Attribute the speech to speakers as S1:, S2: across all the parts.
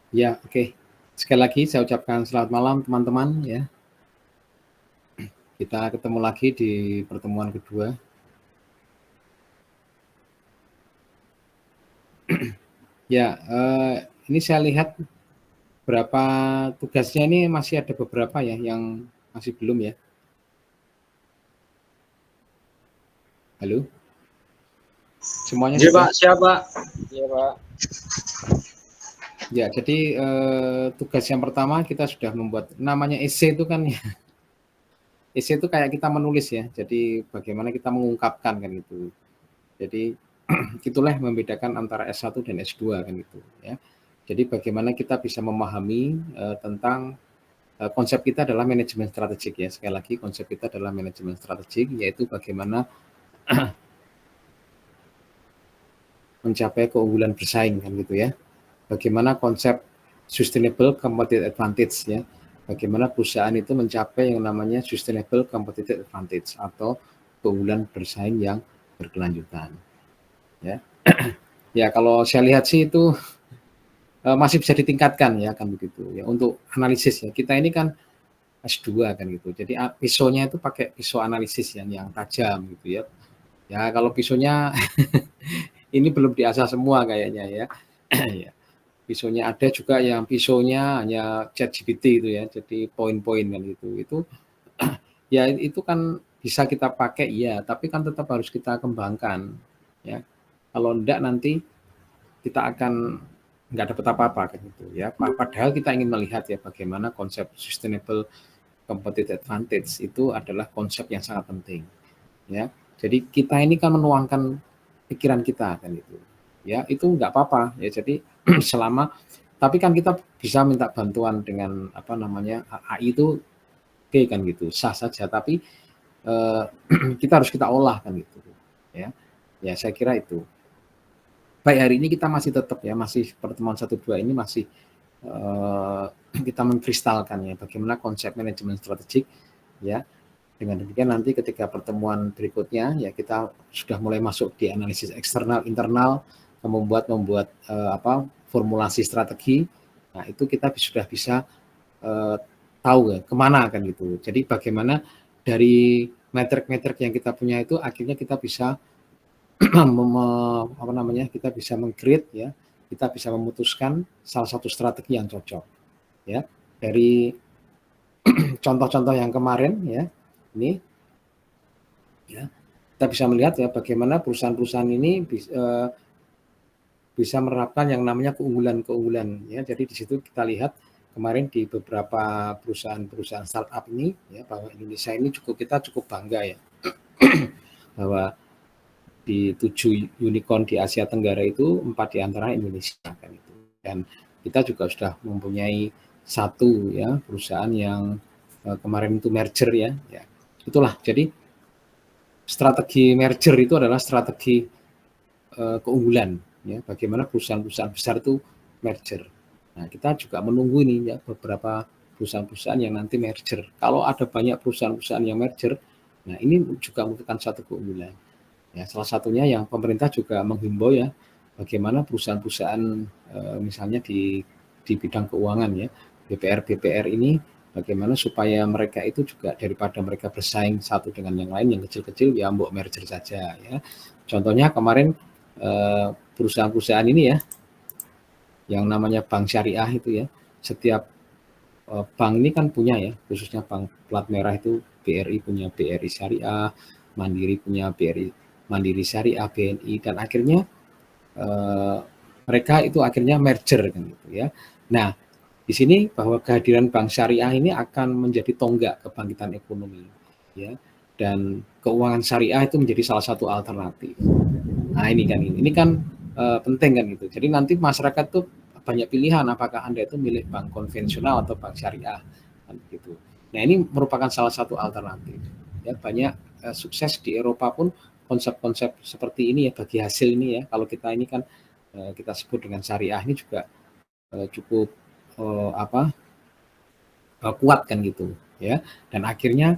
S1: Ya, oke. Sekali lagi saya ucapkan selamat malam teman-teman ya. Kita ketemu lagi di pertemuan kedua. Ya, ini saya lihat berapa tugasnya ini masih ada beberapa ya yang masih belum ya. Halo? Semuanya
S2: Iya
S1: sudah?
S2: Pak, siap Pak. Iya Pak.
S1: Ya, jadi tugas yang pertama kita sudah membuat namanya essay itu kan ya. Essay itu kayak kita menulis ya. Jadi bagaimana kita mengungkapkan kan gitu. Jadi itulah yang membedakan antara S1 dan S2 kan gitu ya. Jadi bagaimana kita bisa memahami tentang konsep kita adalah manajemen strategik ya. Sekali lagi konsep kita adalah manajemen strategik, yaitu bagaimana mencapai keunggulan bersaing kan gitu ya. Bagaimana konsep sustainable competitive advantage ya. Bagaimana perusahaan itu mencapai yang namanya sustainable competitive advantage atau keunggulan bersaing yang berkelanjutan ya. Ya kalau saya lihat sih itu masih bisa ditingkatkan ya kan begitu ya untuk analisis ya. Kita ini kan S2 kan gitu. Jadi pisaunya itu pakai pisau analisis yang tajam gitu ya. Ya kalau pisaunya ini belum diasah semua kayaknya ya. Ya. Pisaunya ada juga yang pisaunya hanya ChatGPT itu ya. Jadi poin-poin kan gitu. Itu ya itu kan bisa kita pakai iya, tapi kan tetap harus kita kembangkan ya. Kalau enggak nanti kita akan nggak dapat apa-apa kan gitu ya. Padahal kita ingin melihat ya bagaimana konsep sustainable competitive advantage itu adalah konsep yang sangat penting ya. Jadi kita ini kan menuangkan pikiran kita kan gitu ya, itu nggak apa-apa ya. Jadi selama tapi kan kita bisa minta bantuan dengan apa namanya AI itu oke kan gitu, sah saja, tapi kita olah kan gitu ya. Ya saya kira itu. Baik, hari ini kita masih tetap ya, masih pertemuan 1-2 ini masih kita mengkristalkan ya bagaimana konsep manajemen strategik ya. Dengan demikian nanti ketika pertemuan berikutnya ya kita sudah mulai masuk di analisis eksternal internal, membuat formulasi strategi. Nah, itu kita sudah bisa tahu ya kemana kan gitu. Jadi bagaimana dari metrik-metrik yang kita punya itu akhirnya kita bisa kita bisa meng-create ya, kita bisa memutuskan salah satu strategi yang cocok ya. Dari contoh-contoh yang kemarin ya, ini ya, kita bisa melihat ya bagaimana perusahaan-perusahaan ini bisa menerapkan yang namanya keunggulan-keunggulan ya. Jadi di situ kita lihat kemarin di beberapa perusahaan-perusahaan startup ini ya, bahwa Indonesia ini kita cukup bangga ya bahwa di 7 unicorn di Asia Tenggara itu 4 diantara Indonesia kan itu. Dan kita juga sudah mempunyai satu ya perusahaan yang kemarin itu merger ya. Itulah, jadi strategi merger itu adalah strategi keunggulan ya, bagaimana perusahaan-perusahaan besar itu merger. Nah, kita juga menunggu ini ya beberapa perusahaan-perusahaan yang nanti merger. Kalau ada banyak perusahaan-perusahaan yang merger, nah ini juga merupakan satu keunggulan. Ya, salah satunya yang pemerintah juga menghimbau ya bagaimana perusahaan-perusahaan misalnya di bidang keuangan ya, BPR ini bagaimana supaya mereka itu juga daripada mereka bersaing satu dengan yang lain yang kecil-kecil ya mbok merger saja ya. Contohnya kemarin perusahaan-perusahaan ini ya yang namanya bank syariah itu ya, setiap bank ini kan punya ya, khususnya bank plat merah itu BRI punya BRI Syariah, Mandiri punya BRI Mandiri Syariah, BNI, dan akhirnya mereka itu akhirnya merger kan gitu ya. Nah, di sini bahwa kehadiran bank syariah ini akan menjadi tonggak kebangkitan ekonomi ya, dan keuangan syariah itu menjadi salah satu alternatif. Nah, ini kan penting kan gitu. Jadi nanti masyarakat tuh banyak pilihan apakah Anda itu milik bank konvensional atau bank syariah kan gitu. Nah, ini merupakan salah satu alternatif. Ya, banyak sukses di Eropa pun konsep-konsep seperti ini ya, bagi hasil ini ya. Kalau kita ini kan kita sebut dengan syariah ini juga cukup kuat kan gitu ya, dan akhirnya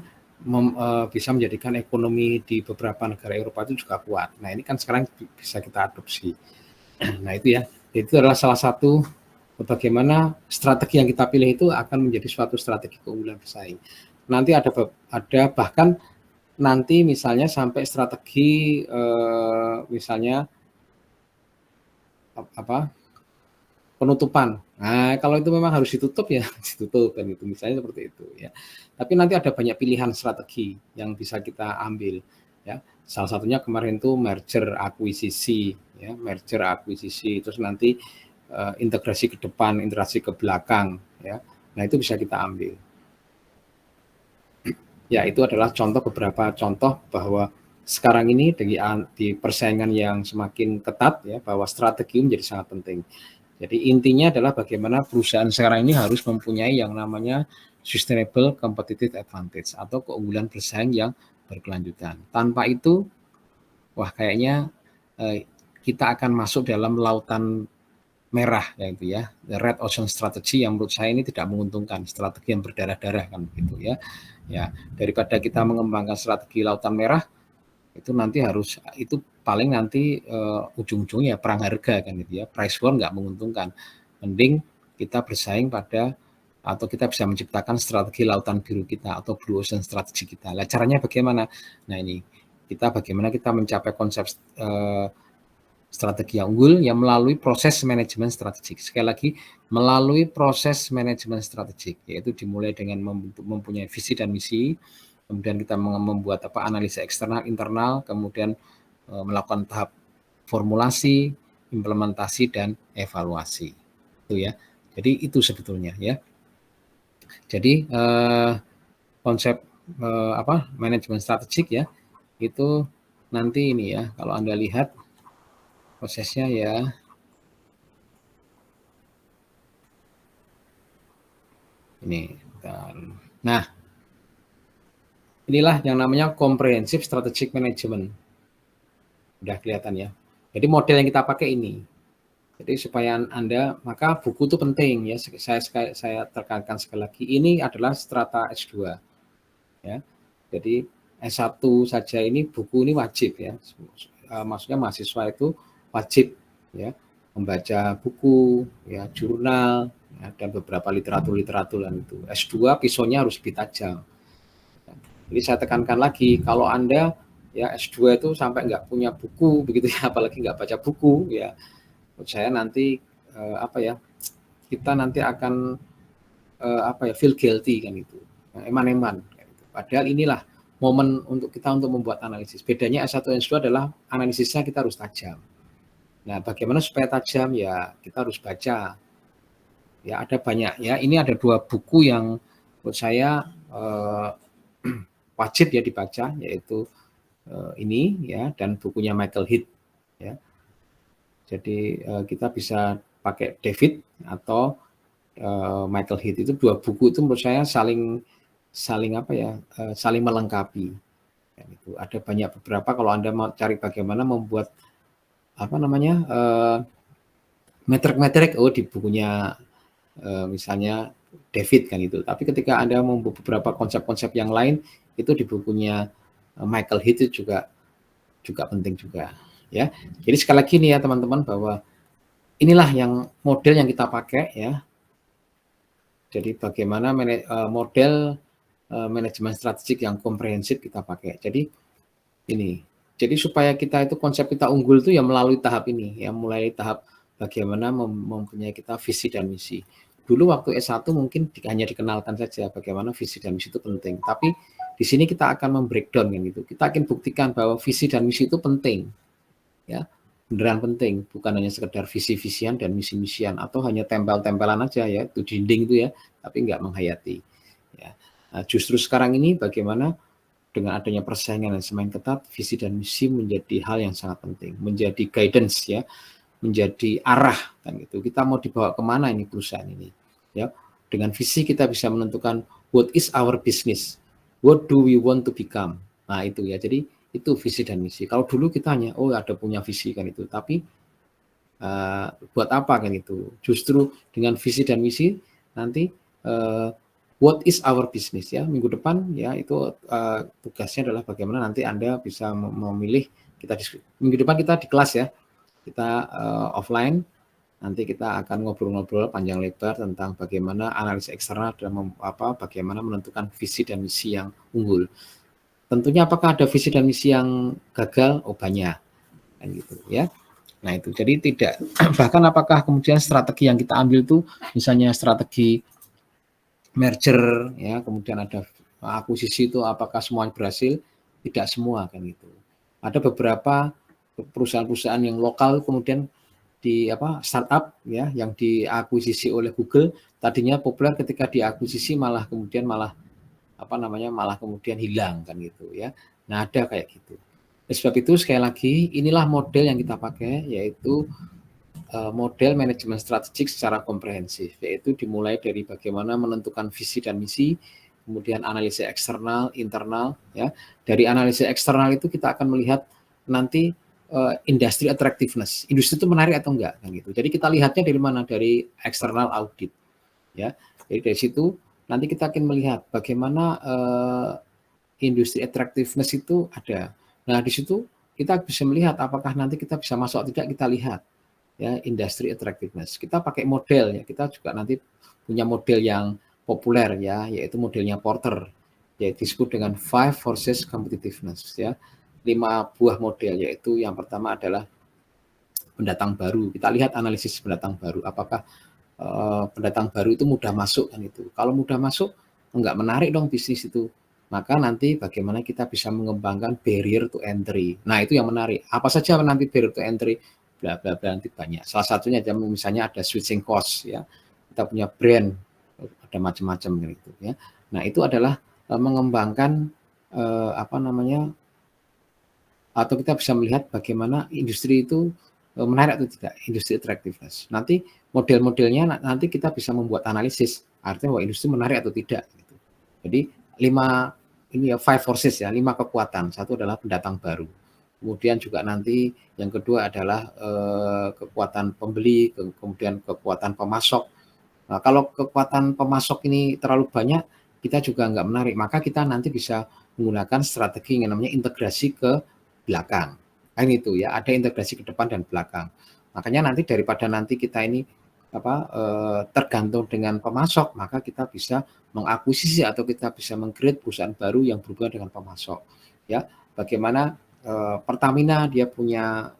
S1: bisa menjadikan ekonomi di beberapa negara Eropa itu juga kuat. Nah, ini kan sekarang bisa kita adopsi. Nah, itu ya, itu adalah salah satu bagaimana strategi yang kita pilih itu akan menjadi suatu strategi keunggulan bersaing. Nanti ada bahkan nanti misalnya sampai strategi misalnya penutupan. Nah, kalau itu memang harus ditutup ya ditutup kan itu, misalnya seperti itu ya. Tapi nanti ada banyak pilihan strategi yang bisa kita ambil ya. Salah satunya kemarin itu merger akuisisi ya, merger akuisisi, terus nanti integrasi ke depan, integrasi ke belakang ya. Nah, itu bisa kita ambil. Ya, itu adalah beberapa contoh bahwa sekarang ini di persaingan yang semakin ketat ya, bahwa strategi menjadi sangat penting. Jadi intinya adalah bagaimana perusahaan sekarang ini harus mempunyai yang namanya sustainable competitive advantage atau keunggulan bersaing yang berkelanjutan. Tanpa itu, wah kayaknya kita akan masuk dalam lautan merah yaitu ya, the red ocean strategy, yang menurut saya ini tidak menguntungkan, strategi yang berdarah-darah kan gitu ya. Ya, daripada kita mengembangkan strategi lautan merah, itu nanti itu paling nanti ujung-ujungnya perang harga kan gitu ya, price war nggak menguntungkan. Mending kita bersaing atau kita bisa menciptakan strategi lautan biru kita atau blue ocean strategi kita. Nah, caranya bagaimana? Nah, ini bagaimana kita mencapai konsep strategi yang unggul yang melalui proses manajemen strategik. Sekali lagi, melalui proses manajemen strategik, yaitu dimulai dengan mempunyai visi dan misi, kemudian kita membuat analisa eksternal, internal, kemudian melakukan tahap formulasi, implementasi, dan evaluasi. Itu ya. Jadi itu sebetulnya ya. Jadi konsep manajemen strategik ya, itu nanti ini ya, kalau Anda lihat prosesnya ya. Ini. Nah, inilah yang namanya comprehensive strategic management. Udah kelihatan ya. Jadi model yang kita pakai ini. Jadi supaya Anda, maka buku itu penting ya. Saya tekankan sekali lagi, ini adalah strata S2 ya. Jadi S1 saja ini buku ini wajib ya. Maksudnya mahasiswa itu wajib ya membaca buku ya, jurnal ya, dan beberapa literatur itu. S2 pisaunya harus lebih tajam. Jadi saya tekankan lagi, kalau Anda ya S2 itu sampai nggak punya buku begitu ya, apalagi nggak baca buku ya, menurut saya nanti kita nanti akan feel guilty kan itu, eman-eman. Padahal inilah momen untuk kita untuk membuat analisis. Bedanya S1 dan S2 adalah analisisnya kita harus tajam. Nah, bagaimana supaya tajam ya, kita harus baca. Ya, ada banyak ya. Ini ada 2 buku yang menurut saya wajib ya dibaca, yaitu ini ya, dan bukunya Michael Heath ya. Jadi kita bisa pakai David atau Michael Heath, itu 2 buku itu menurut saya saling melengkapi. Ya, itu ada banyak beberapa, kalau Anda mau cari bagaimana membuat metrik-metrik, di bukunya misalnya David kan itu. Tapi ketika Anda membuat beberapa konsep-konsep yang lain, itu di bukunya Michael Heath itu juga penting juga ya. Jadi sekali lagi nih ya teman-teman, bahwa inilah yang model yang kita pakai ya. Jadi bagaimana model manajemen strategik yang komprehensif kita pakai. Jadi ini. Jadi supaya kita itu konsep kita unggul itu ya melalui tahap ini, ya mulai tahap bagaimana mempunyai kita visi dan misi. Dulu waktu S1 mungkin hanya dikenalkan saja bagaimana visi dan misi itu penting. Tapi di sini kita akan membreakdown kan gitu. Kita akan buktikan bahwa visi dan misi itu penting. Ya, beneran penting, bukan hanya sekedar visi-visian dan misi-misian atau hanya tempel-tempelan aja ya, itu dinding itu ya, tapi nggak menghayati. Ya. Nah, justru sekarang ini bagaimana dengan adanya persaingan yang semakin ketat, visi dan misi menjadi hal yang sangat penting, menjadi guidance ya, menjadi arah kan gitu. Kita mau dibawa kemana ini perusahaan ini, ya. Dengan visi kita bisa menentukan what is our business, what do we want to become. Nah itu ya, jadi itu visi dan misi. Kalau dulu kita hanya ada punya visi kan itu, tapi buat apa kan itu. Justru dengan visi dan misi nanti what is our business ya. Minggu depan ya itu tugasnya adalah bagaimana nanti Anda bisa memilih. Minggu depan kita di kelas ya, kita offline. Nanti kita akan ngobrol-ngobrol panjang lebar tentang bagaimana analisis eksternal dan bagaimana menentukan visi dan misi yang unggul. Tentunya apakah ada visi dan misi yang gagal? Oh banyak, kan gitu ya. Nah itu jadi tidak bahkan apakah kemudian strategi yang kita ambil itu misalnya strategi merger ya, kemudian ada akuisisi itu apakah semuanya berhasil? Tidak semua kan gitu. Ada beberapa perusahaan-perusahaan yang lokal kemudian di startup ya yang diakuisisi oleh Google, tadinya populer, ketika diakuisisi malah kemudian malah kemudian hilang kan gitu ya. Nah ada kayak gitu. Oleh sebab itu sekali lagi inilah model yang kita pakai, yaitu model manajemen strategik secara komprehensif, yaitu dimulai dari bagaimana menentukan visi dan misi, kemudian analisis eksternal, internal ya. Dari analisis eksternal itu kita akan melihat nanti industri attractiveness, industri itu menarik atau enggak kan gitu. Jadi kita lihatnya dari mana? Dari external audit ya. Jadi dari situ nanti kita akan melihat bagaimana industri attractiveness itu ada. Nah di situ kita bisa melihat apakah nanti kita bisa masuk atau tidak, kita lihat ya industri attractiveness. Kita pakai model ya, kita juga nanti punya model yang populer ya, yaitu modelnya Porter, yaitu disebut dengan 5 forces competitiveness ya. 5 buah model, yaitu yang pertama adalah pendatang baru. Kita lihat analisis pendatang baru, apakah pendatang baru itu mudah masuk kan itu. Kalau mudah masuk enggak menarik dong bisnis itu. Maka nanti bagaimana kita bisa mengembangkan barrier to entry. Nah, itu yang menarik. Apa saja nanti barrier to entry? Bla bla bla, nanti banyak. Salah satunya misalnya ada switching cost ya. Kita punya brand, ada macam-macam gitu ya. Nah, itu adalah mengembangkan atau kita bisa melihat bagaimana industri itu menarik atau tidak, industri attractiveness. Nanti model-modelnya nanti kita bisa membuat analisis, artinya bahwa industri menarik atau tidak. Gitu. Jadi 5 forces ya, 5 kekuatan. Satu adalah pendatang baru. Kemudian juga nanti yang kedua adalah kekuatan pembeli, kemudian kekuatan pemasok. Nah, kalau kekuatan pemasok ini terlalu banyak, kita juga nggak menarik. Maka kita nanti bisa menggunakan strategi yang namanya integrasi ke belakang. Kan itu ya, ada integrasi ke depan dan belakang. Makanya nanti daripada nanti kita ini tergantung dengan pemasok, maka kita bisa mengakuisisi atau kita bisa meng-create perusahaan baru yang berhubungan dengan pemasok. Ya, bagaimana Pertamina dia punya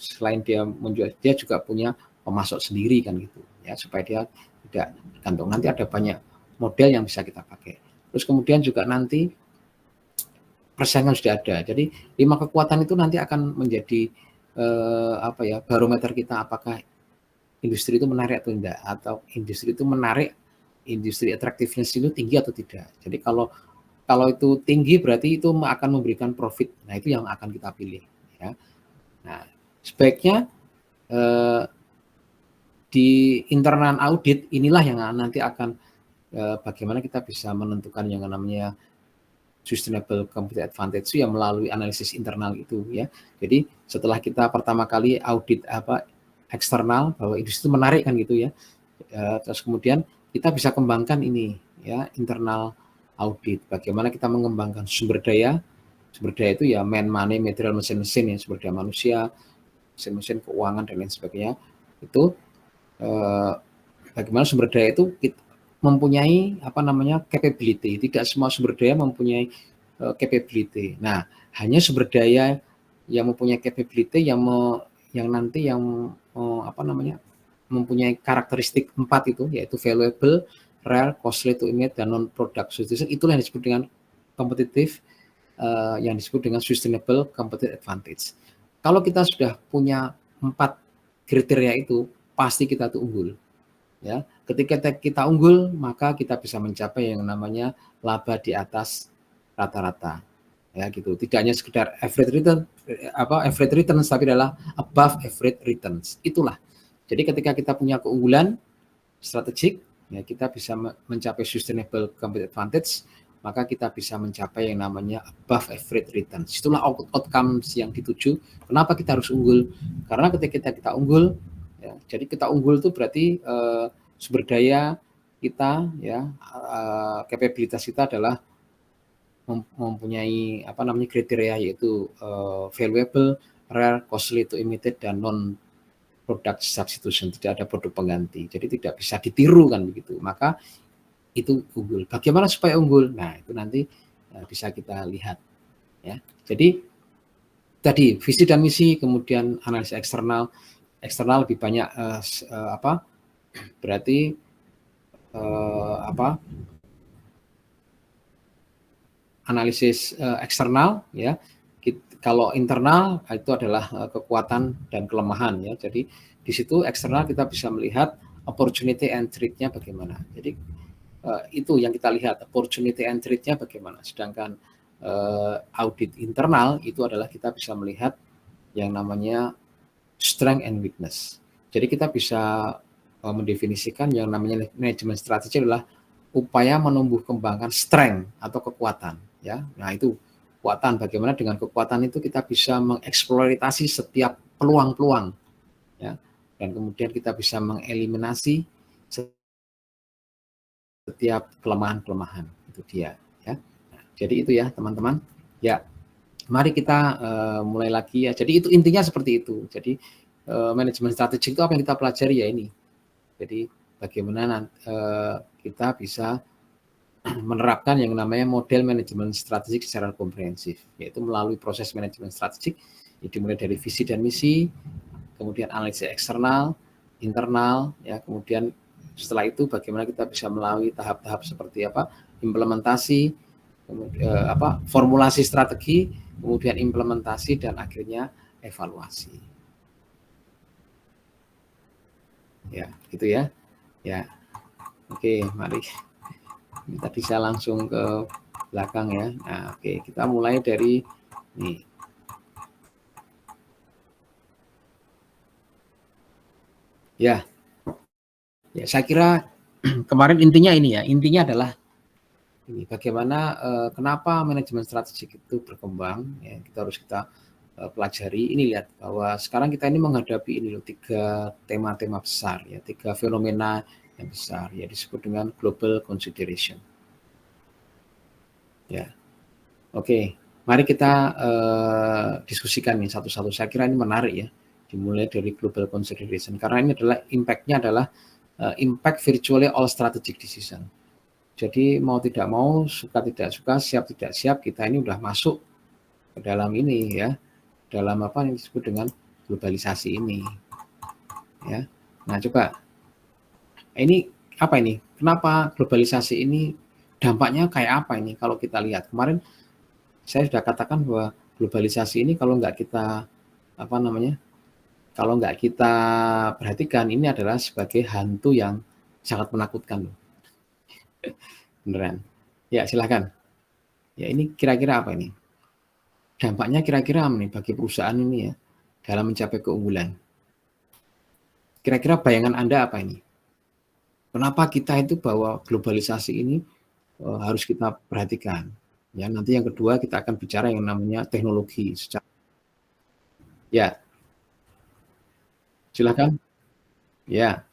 S1: selain dia menjual, dia juga punya pemasok sendiri kan gitu ya, supaya dia tidak tergantung. Nanti ada banyak model yang bisa kita pakai. Terus kemudian juga nanti persaingan sudah ada. Jadi 5 kekuatan itu nanti akan menjadi barometer kita, apakah industri itu menarik atau tidak, atau industri itu menarik, industri attractiveness itu tinggi atau tidak. Jadi kalau itu tinggi berarti itu akan memberikan profit. Nah, itu yang akan kita pilih ya. Nah, sebaiknya di internal audit inilah yang nanti akan bagaimana kita bisa menentukan yang namanya sustainable competitive advantage yang melalui analisis internal itu ya. Jadi setelah kita pertama kali audit eksternal bahwa industri itu menarik kan gitu ya. Terus kemudian kita bisa kembangkan ini ya, internal audit. Bagaimana kita mengembangkan sumber daya. Sumber daya itu ya man, money, material, mesin-mesin ya, sumber daya manusia, mesin-mesin, keuangan dan lain sebagainya. Itu bagaimana sumber daya itu mempunyai capability. Tidak semua sumber daya mempunyai capability. Nah, hanya sumber daya yang mempunyai capability yang mempunyai karakteristik 4 itu, yaitu valuable, rare, costly to emit, dan non-product substitution. Itulah yang disebut dengan kompetitif, yang disebut dengan sustainable competitive advantage. Kalau kita sudah punya 4 kriteria itu, pasti kita tuh unggul. Ya, ketika kita unggul, maka kita bisa mencapai yang namanya laba di atas rata-rata. ya gitu. Tidak hanya sekedar average return, average returns, tapi adalah above average returns. Itulah. Jadi ketika kita punya keunggulan strategik, ya kita bisa mencapai sustainable competitive advantage, maka kita bisa mencapai yang namanya above average returns. Itulah outcomes yang dituju. Kenapa kita harus unggul? Karena ketika kita unggul, ya, jadi kita unggul itu berarti sumber daya kita, ya, kapabilitas kita adalah mempunyai kriteria, yaitu valuable, rare, costly to imitate, dan non product substitution, tidak ada produk pengganti. Jadi tidak bisa ditiru kan begitu. Maka itu unggul. Bagaimana supaya unggul? Nah, itu nanti bisa kita lihat, ya. Jadi tadi visi dan misi, kemudian analisis eksternal. Eksternal lebih banyak berarti analisis eksternal, ya. Kalau internal itu adalah kekuatan dan kelemahan, ya. Jadi di situ eksternal kita bisa melihat opportunity and threat-nya bagaimana. Jadi itu yang kita lihat, opportunity and threat-nya bagaimana. Sedangkan audit internal itu adalah kita bisa melihat yang namanya strength and weakness. Jadi kita bisa mendefinisikan yang namanya manajemen strategi adalah upaya menumbuh kembangkan strength atau kekuatan, ya. Nah, itu kekuatan, bagaimana dengan kekuatan itu kita bisa mengeksploitasi setiap peluang-peluang, ya, dan kemudian kita bisa mengeliminasi setiap kelemahan-kelemahan. Itu dia, ya. Nah, jadi itu ya teman-teman, ya. Mari kita mulai lagi, ya. Jadi itu intinya seperti itu. Jadi manajemen strategik itu apa yang kita pelajari, ya ini. Jadi bagaimana kita bisa menerapkan yang namanya model manajemen strategik secara komprehensif, yaitu melalui proses manajemen strategik, dimulai dari visi dan misi, kemudian analisis eksternal, internal, ya, kemudian setelah itu bagaimana kita bisa melalui tahap-tahap seperti implementasi, kemudian formulasi strategi, kemudian implementasi, dan akhirnya evaluasi. Ya, gitu ya. Ya. Oke, mari kita bisa langsung ke belakang, ya. Nah, oke, kita mulai dari nih. Ya. Ya, saya kira kemarin intinya ini, ya. Intinya adalah ini, bagaimana kenapa manajemen strategik itu berkembang, ya. Kita pelajari ini, lihat bahwa sekarang kita ini menghadapi ini loh, 3 tema-tema besar, ya, 3 fenomena yang besar, ya, disebut dengan global consideration. Ya. Oke, mari kita diskusikan nih satu-satu. Saya kira ini menarik, ya. Dimulai dari global consideration karena ini adalah impact-nya adalah impact virtually all strategic decision. Jadi mau tidak mau, suka tidak suka, siap tidak siap, kita ini udah masuk ke dalam ini, ya. Dalam apa yang disebut dengan globalisasi ini, ya. Nah, coba ini apa ini? Kenapa globalisasi ini dampaknya kayak apa ini? Kalau kita lihat kemarin saya sudah katakan bahwa globalisasi ini kalau nggak kita kalau nggak kita perhatikan, ini adalah sebagai hantu yang sangat menakutkan, beneran. Ya, silahkan. Ya, ini kira-kira apa ini? Dampaknya kira-kira apa nih bagi perusahaan ini, ya, dalam mencapai keunggulan? Kira-kira bayangan Anda apa ini? Kenapa kita itu bahwa globalisasi ini harus kita perhatikan? Ya, nanti yang kedua kita akan bicara yang namanya teknologi. Ya, silakan. Ya,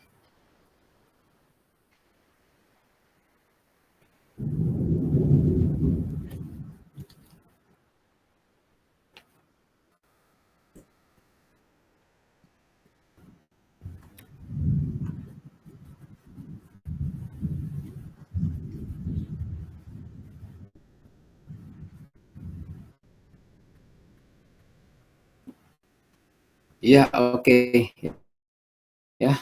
S1: iya, oke. Ya,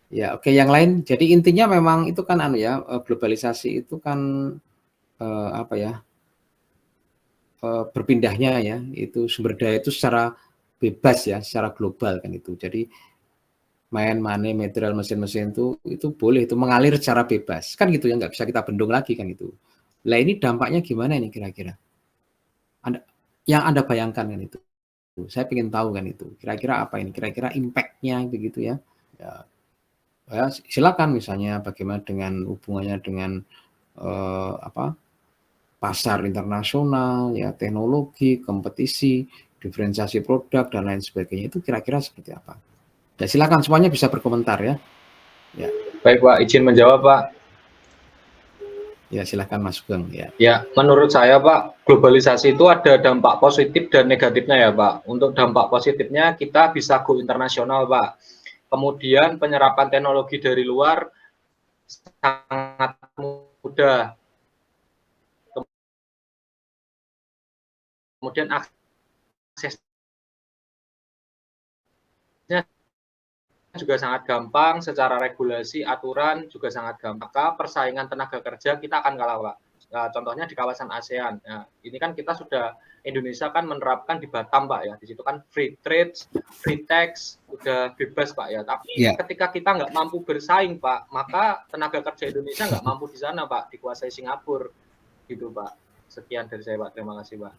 S1: ya, oke. Yang lain, jadi intinya memang itu kan globalisasi itu kan apa ya? Berpindahnya, ya, itu sumber daya itu secara bebas, ya, secara global kan itu. Jadi money, material, mesin-mesin itu boleh itu mengalir secara bebas. Kan gitu ya, nggak bisa kita bendung lagi kan itu. Lah ini dampaknya gimana ini kira-kira? yang Anda bayangkan kan itu. Saya ingin tahu kan itu, kira-kira apa ini, kira-kira impact-nya begitu ya. Ya, silakan misalnya bagaimana dengan hubungannya dengan pasar internasional, ya teknologi, kompetisi, diferensiasi produk dan lain sebagainya, itu kira-kira seperti apa? Ya silakan semuanya bisa berkomentar ya.
S2: Ya. Baik Pak, izin menjawab Pak.
S1: Ya silakan Mas Sugeng ya.
S2: Ya, menurut saya Pak, globalisasi itu ada dampak positif dan negatifnya ya Pak. Untuk dampak positifnya kita bisa go internasional Pak. Kemudian penyerapan teknologi dari luar sangat mudah. Kemudian aksesnya juga sangat gampang, secara regulasi, aturan juga sangat gampang. Maka persaingan tenaga kerja kita akan kalah Pak. Nah, contohnya di kawasan ASEAN. Nah, ini kan kita sudah, Indonesia kan menerapkan di Batam Pak ya. Di situ kan free trade, free tax, udah bebas Pak ya. Tapi ketika kita nggak mampu bersaing Pak, maka tenaga kerja Indonesia nggak mampu di sana Pak, dikuasai Singapura gitu Pak. Sekian dari saya Pak, terima kasih Pak.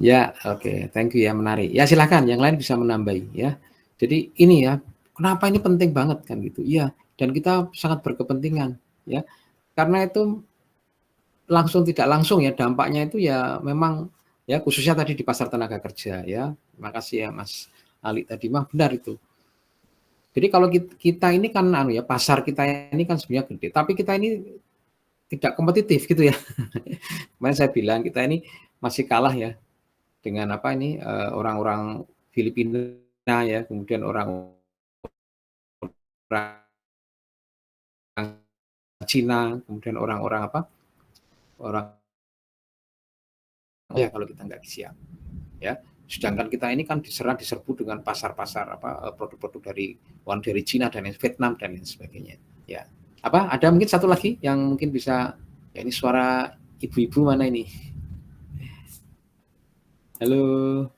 S1: Ya, oke, thank you ya, menarik. Ya silakan, yang lain bisa menambahi ya. Jadi ini ya, kenapa ini penting banget kan gitu. Iya, dan kita sangat berkepentingan ya. Karena itu langsung tidak langsung ya dampaknya itu ya memang ya khususnya tadi di pasar tenaga kerja ya. Terima kasih ya Mas Ali tadi mah benar itu. Jadi kalau kita ini kan ya pasar kita ini kan sebenarnya gede, tapi kita ini tidak kompetitif gitu ya. Kemarin saya bilang kita ini masih kalah ya dengan apa ini orang-orang Filipina ya, kemudian orang Cina, kemudian orang-orang apa? Orang ya kalau kita nggak siap ya. Sedangkan kita ini kan diserbu dengan pasar-pasar produk-produk dari Cina dan Vietnam dan lain sebagainya ya. Ada mungkin satu lagi yang mungkin bisa ya, ini suara ibu-ibu mana ini? Halo,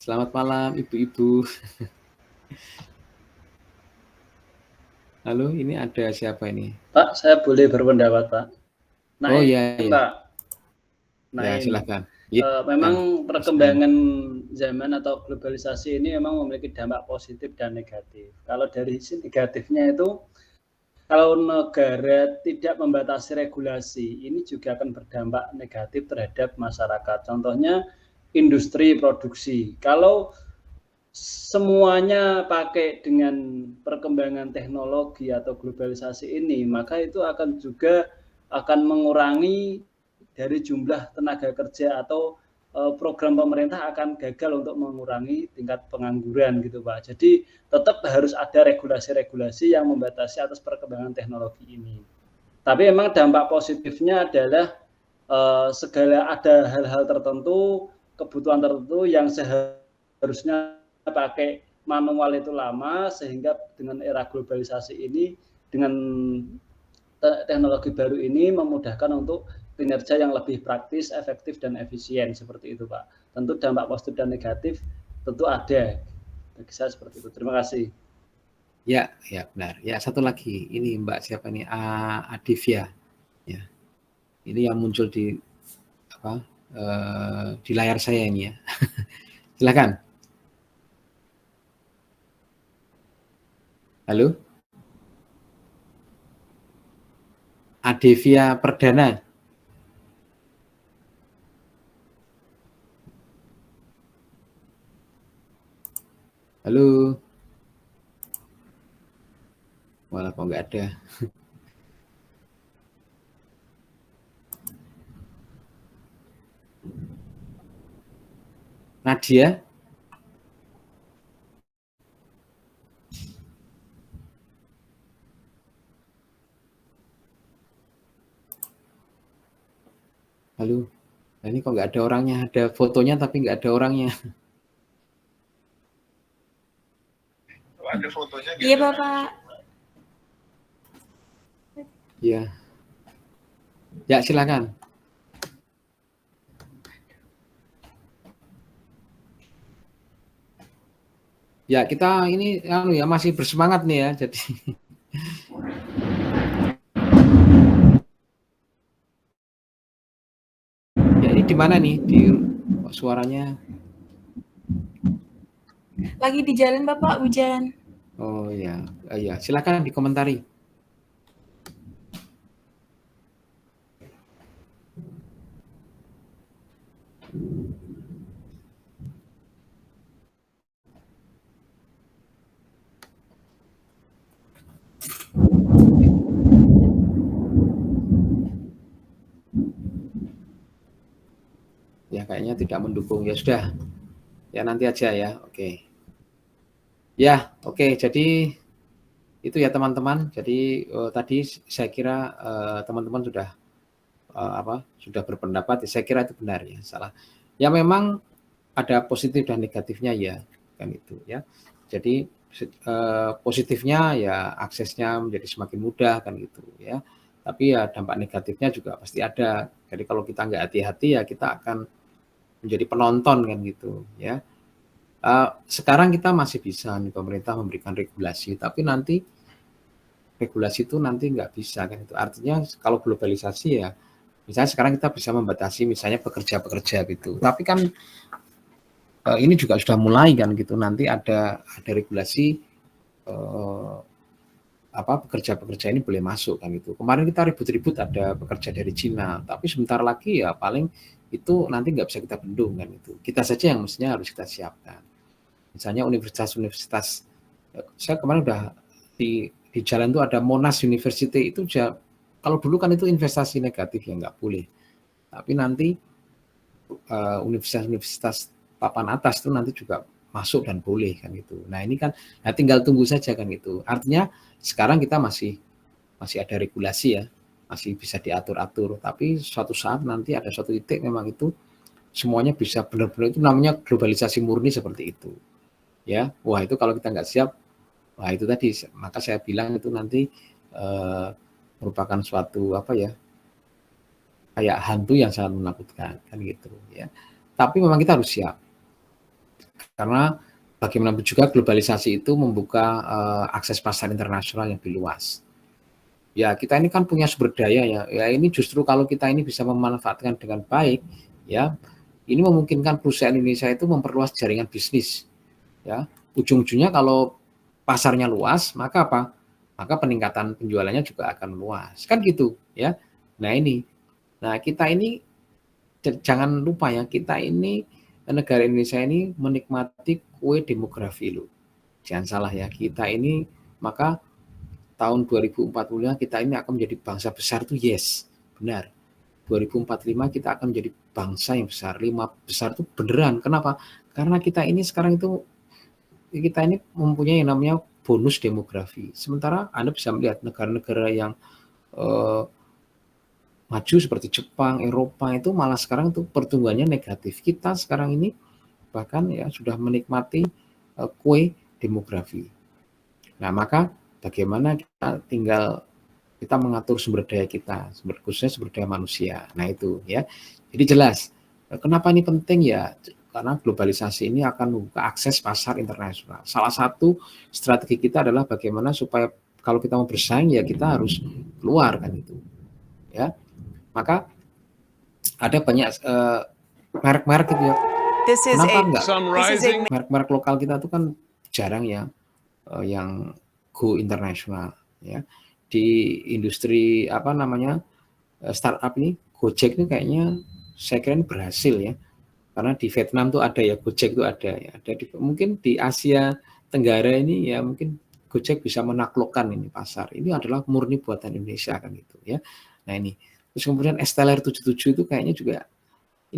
S1: selamat malam ibu-ibu. Halo, ini ada siapa ini?
S3: Pak, saya boleh berpendapat Pak.
S1: Nah, oh iya, iya.
S3: Pak.
S1: Nah, ya, silakan.
S3: Memang perkembangan zaman atau globalisasi ini memang memiliki dampak positif dan negatif. Kalau dari sisi negatifnya itu, kalau negara tidak membatasi regulasi, ini juga akan berdampak negatif terhadap masyarakat. Contohnya industri produksi. Kalau semuanya pakai dengan perkembangan teknologi atau globalisasi ini, maka itu akan juga akan mengurangi dari jumlah tenaga kerja atau program pemerintah akan gagal untuk mengurangi tingkat pengangguran gitu Pak. Jadi tetap harus ada regulasi-regulasi yang membatasi atas perkembangan teknologi ini. Tapi memang dampak positifnya adalah segala ada hal-hal tertentu, kebutuhan tertentu yang seharusnya pakai manual itu lama, sehingga dengan era globalisasi ini, dengan teknologi baru ini memudahkan untuk kinerja yang lebih praktis, efektif, dan efisien seperti itu Pak. Tentu dampak positif dan negatif tentu ada. Bagi saya seperti itu. Terima kasih.
S1: Ya, ya benar. Ya satu lagi, ini Mbak siapa nih? Adivia. Ya, ini yang muncul di di layar saya ini ya. Silakan. Halo? Adivia Perdana. Halo? Walah kok nggak ada. Nadia? Halo? Nah, ini kok nggak ada orangnya, ada fotonya tapi nggak ada orangnya.
S4: Ada fotonya gitu.
S5: Iya Bapak.
S1: Iya. Ya silakan. Ya kita ini ya masih bersemangat nih ya, jadi ya ini di mana nih? Di suaranya?
S5: Lagi di jalan Bapak, hujan.
S1: Oh ya, iya. Silakan dikomentari. Ya kayaknya tidak mendukung. Ya sudah. Ya nanti aja ya. Oke. Ya, oke. Jadi itu ya teman-teman. Jadi tadi saya kira teman-teman sudah sudah berpendapat. Saya kira itu benar ya. Salah. Ya memang ada positif dan negatifnya ya, kan itu ya. Jadi positifnya ya aksesnya menjadi semakin mudah kan gitu ya. Tapi ya dampak negatifnya juga pasti ada. Jadi kalau kita nggak hati-hati ya kita akan menjadi penonton kan gitu ya. Sekarang kita masih bisa nih pemerintah memberikan regulasi, tapi nanti regulasi itu nanti nggak bisa kan itu. Artinya kalau globalisasi ya, misalnya sekarang kita bisa membatasi misalnya pekerja-pekerja gitu. Tapi kan ini juga sudah mulai kan gitu. Nanti ada regulasi pekerja-pekerja ini boleh masuk kan gitu. Kemarin kita ribut-ribut ada pekerja dari Cina, tapi sebentar lagi ya paling itu nanti nggak bisa kita bendung kan itu. Kita saja yang mestinya harus kita siapkan. Misalnya universitas-universitas, saya kemarin udah di jalan tuh ada Monash University itu kalau dulu kan itu investasi negatif ya nggak boleh. Tapi nanti universitas-universitas papan atas itu nanti juga masuk dan boleh kan gitu. Nah ini kan tinggal tunggu saja kan gitu. Artinya sekarang kita masih ada regulasi ya, masih bisa diatur-atur. Tapi suatu saat nanti ada suatu titik memang itu semuanya bisa benar-benar, itu namanya globalisasi murni seperti itu. Ya, wah itu kalau kita nggak siap, wah itu tadi, maka saya bilang itu nanti merupakan suatu kayak hantu yang sangat menakutkan kan gitu ya. Tapi memang kita harus siap karena bagaimanapun juga globalisasi itu membuka akses pasar internasional yang lebih luas. Ya kita ini kan punya sumber daya ya ini justru kalau kita ini bisa memanfaatkan dengan baik ya, ini memungkinkan perusahaan Indonesia itu memperluas jaringan bisnis ya. Ujung-ujungnya kalau pasarnya luas maka apa? Maka peningkatan penjualannya juga akan luas kan gitu ya. Nah kita ini jangan lupa ya, kita ini negara Indonesia ini menikmati kue demografi loh. Jangan salah ya, kita ini maka tahun 2045 kita ini akan menjadi bangsa besar tuh yes, benar. 2045 kita akan menjadi bangsa yang besar, 5 besar itu beneran. Kenapa? Karena kita ini sekarang itu kita ini mempunyai yang namanya bonus demografi. Sementara Anda bisa melihat negara-negara yang maju seperti Jepang, Eropa itu malah sekarang itu pertumbuhannya negatif. Kita sekarang ini bahkan ya sudah menikmati kue demografi. Nah, maka bagaimana kita mengatur sumber daya kita, khususnya sumber daya manusia. Nah, itu ya. Jadi jelas. Kenapa ini penting ya? Karena globalisasi ini akan membuka akses pasar internasional. Salah satu strategi kita adalah bagaimana supaya kalau kita mau bersaing ya kita harus keluar kan itu. Ya. Maka ada banyak merek-merek gitu ya. Kenapa enggak? Merek-merek lokal kita itu kan jarang ya yang go internasional ya. Di industri startup ini Gojek ini kayaknya saya kira ini berhasil ya. Karena di Vietnam tuh ada ya, Gojek tuh ada ya. Mungkin di Asia Tenggara ini ya mungkin Gojek bisa menaklukkan ini pasar. Ini adalah murni buatan Indonesia kan gitu ya. Nah ini. Terus kemudian Esteller 77 itu kayaknya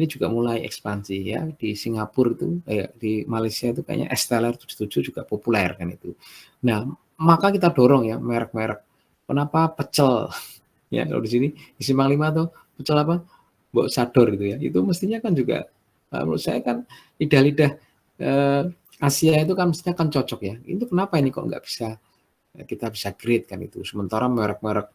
S1: juga mulai ekspansi ya. Di Singapura itu, di Malaysia itu kayaknya Esteller 77 juga populer kan itu. Nah, maka kita dorong ya merek-merek. Kenapa pecel? Ya, kalau di sini di Simpang 5 tuh pecel apa? Mbok Sador gitu ya. Itu mestinya kan juga menurut saya kan lidah-lidah Asia itu kan mestinya kan cocok ya. Itu kenapa ini kok nggak bisa kita bisa create kan itu. Sementara merek-merek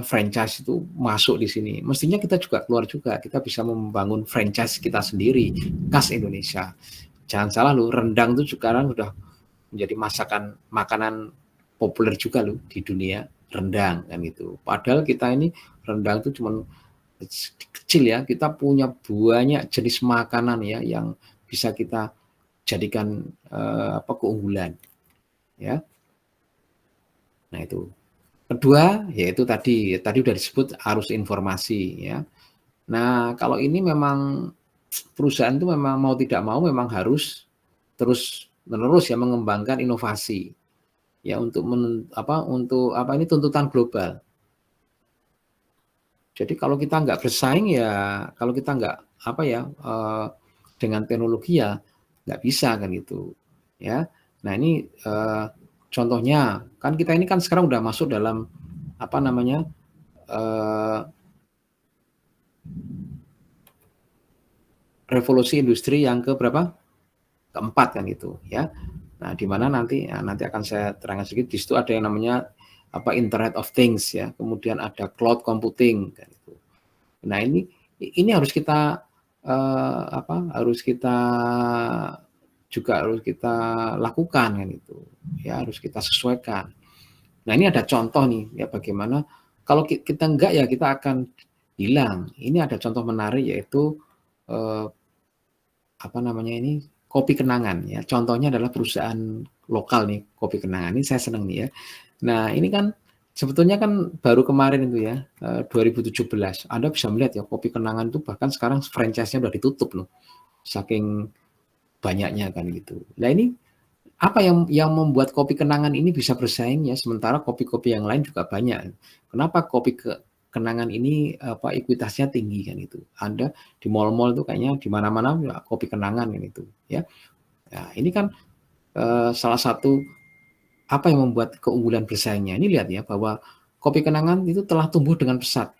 S1: franchise itu masuk di sini. Mestinya kita juga keluar juga, kita bisa membangun franchise kita sendiri, khas Indonesia. Jangan salah loh, rendang itu sekarang sudah menjadi makanan populer juga loh di dunia, rendang kan itu. Padahal kita ini rendang itu cuma kecil ya, kita punya banyak jenis makanan ya yang bisa kita jadikan keunggulan ya. Nah itu. Kedua yaitu tadi udah disebut arus informasi ya. Nah kalau ini memang perusahaan itu memang mau tidak mau memang harus terus menerus ya mengembangkan inovasi ya untuk ini tuntutan global. Jadi kalau kita nggak bersaing ya, kalau kita nggak dengan teknologi ya nggak bisa kan gitu ya. Nah ini contohnya kan kita ini kan sekarang udah masuk dalam revolusi industri yang keempat kan gitu ya. Nah di mana nanti akan saya terangkan sedikit. Di situ ada yang namanya Internet of Things ya, kemudian ada cloud computing kan gitu. Nah ini harus kita harus kita lakukan kan itu ya, harus kita sesuaikan. Nah ini ada contoh nih ya bagaimana kalau kita enggak ya kita akan hilang. Ini ada contoh menarik yaitu kopi kenangan ya. Contohnya adalah perusahaan lokal nih, kopi kenangan. Ini saya senang nih ya. Nah ini kan sebetulnya kan baru kemarin itu ya 2017. Anda bisa melihat ya kopi kenangan itu bahkan sekarang franchise-nya udah ditutup loh. Saking banyaknya kan gitu. Nah ini apa yang membuat kopi kenangan ini bisa bersaing ya, sementara kopi-kopi yang lain juga banyak. Kenapa kopi kenangan ini ekuitasnya tinggi kan itu. Anda di mall-mall itu kayaknya di mana-mana kopi kenangan kan itu ya. Nah, ini kan salah satu apa yang membuat keunggulan bersaingnya. Ini lihat ya bahwa kopi kenangan itu telah tumbuh dengan pesat.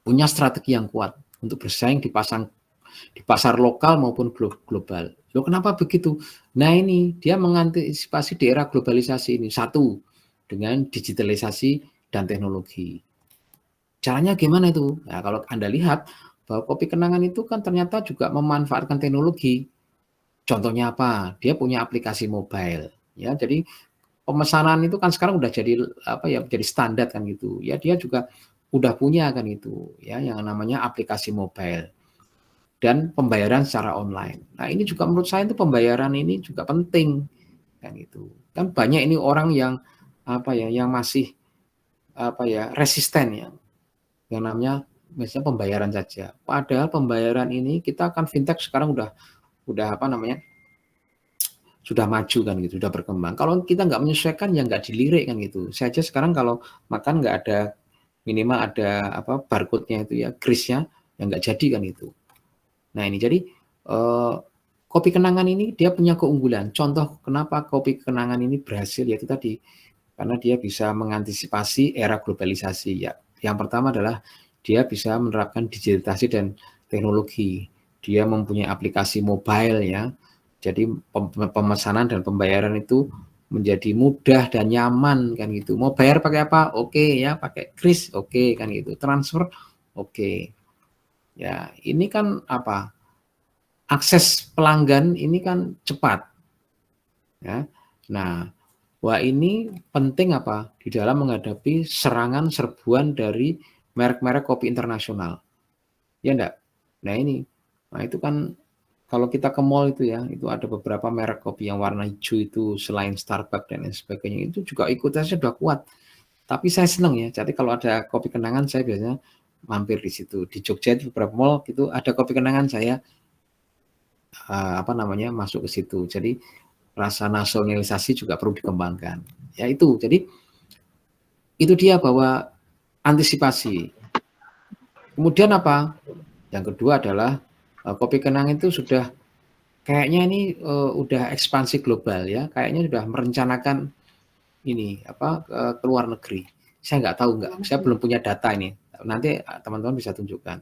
S1: Punya strategi yang kuat untuk bersaing di pasar lokal maupun global. Loh kenapa begitu? Nah ini dia mengantisipasi di era globalisasi ini. Satu, dengan digitalisasi dan teknologi. Caranya gimana itu? Nah, kalau Anda lihat bahwa kopi kenangan itu kan ternyata juga memanfaatkan teknologi. Contohnya apa? Dia punya aplikasi mobile. Ya, jadi pemesanan itu kan sekarang udah jadi jadi standar kan gitu. Ya dia juga udah punya kan itu ya yang namanya aplikasi mobile. Dan pembayaran secara online. Nah ini juga menurut saya itu pembayaran ini juga penting kan itu. Kan banyak ini orang yang yang masih resisten ya, yang namanya misalnya pembayaran saja. Padahal pembayaran ini kita kan fintech sekarang udah sudah maju kan gitu, sudah berkembang. Kalau kita nggak menyesuaikan ya nggak dilirik kan gitu. Saya aja sekarang kalau makan nggak ada minimal ada barcode-nya itu ya, kris-nya yang nggak jadi kan itu. Nah ini jadi kopi kenangan ini dia punya keunggulan. Contoh kenapa kopi kenangan ini berhasil yaitu tadi karena dia bisa mengantisipasi era globalisasi ya. Yang pertama adalah dia bisa menerapkan digitalisasi dan teknologi. Dia mempunyai aplikasi mobile ya. Jadi pemesanan dan pembayaran itu menjadi mudah dan nyaman kan gitu. Mau bayar pakai apa? Oke ya, pakai kris oke kan gitu. Transfer oke. Ya, ini kan akses pelanggan ini kan cepat. Ya. Nah, ini penting di dalam menghadapi serangan serbuan dari merek-merek kopi internasional. Ya enggak? Nah, itu kan kalau kita ke mall itu ya, itu ada beberapa merek kopi yang warna hijau itu selain Starbucks dan lain sebagainya itu juga ikutannya sudah kuat. Tapi saya senang ya. Jadi kalau ada kopi kenangan saya biasanya mampir di situ. Di Jogja di beberapa mall gitu ada kopi kenangan saya masuk ke situ. Jadi rasa nasionalisasi juga perlu dikembangkan. Ya itu. Jadi itu dia bahwa antisipasi. Kemudian yang kedua adalah kopi kenangan itu sudah kayaknya ini udah ekspansi global ya. Kayaknya sudah merencanakan ini ke luar negeri. Saya nggak tahu saya belum punya data ini. Nanti teman-teman bisa tunjukkan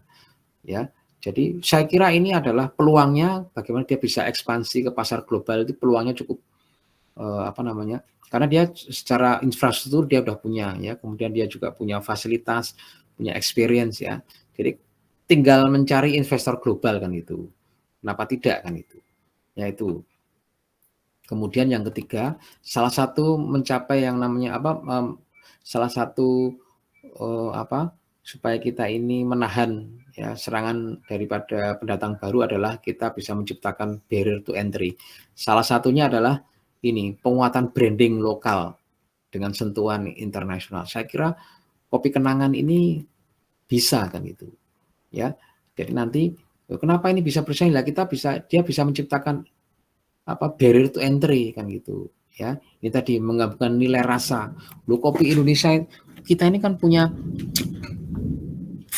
S1: ya. Jadi saya kira ini adalah peluangnya bagaimana dia bisa ekspansi ke pasar global itu peluangnya cukup karena dia secara infrastruktur dia udah punya ya, kemudian dia juga punya fasilitas, punya experience ya. Jadi tinggal mencari investor global kan itu. Kenapa tidak kan itu? Ya itu. Kemudian yang ketiga, salah satu mencapai yang namanya salah satu supaya kita ini menahan ya serangan daripada pendatang baru adalah kita bisa menciptakan barrier to entry. Salah satunya adalah ini penguatan branding lokal dengan sentuhan internasional. Saya kira kopi kenangan ini bisa kan itu ya. Jadi nanti kenapa ini bisa bersaing lah, dia bisa menciptakan barrier to entry kan gitu ya. Ini tadi menggabungkan nilai rasa. Lu kopi Indonesia kita ini kan punya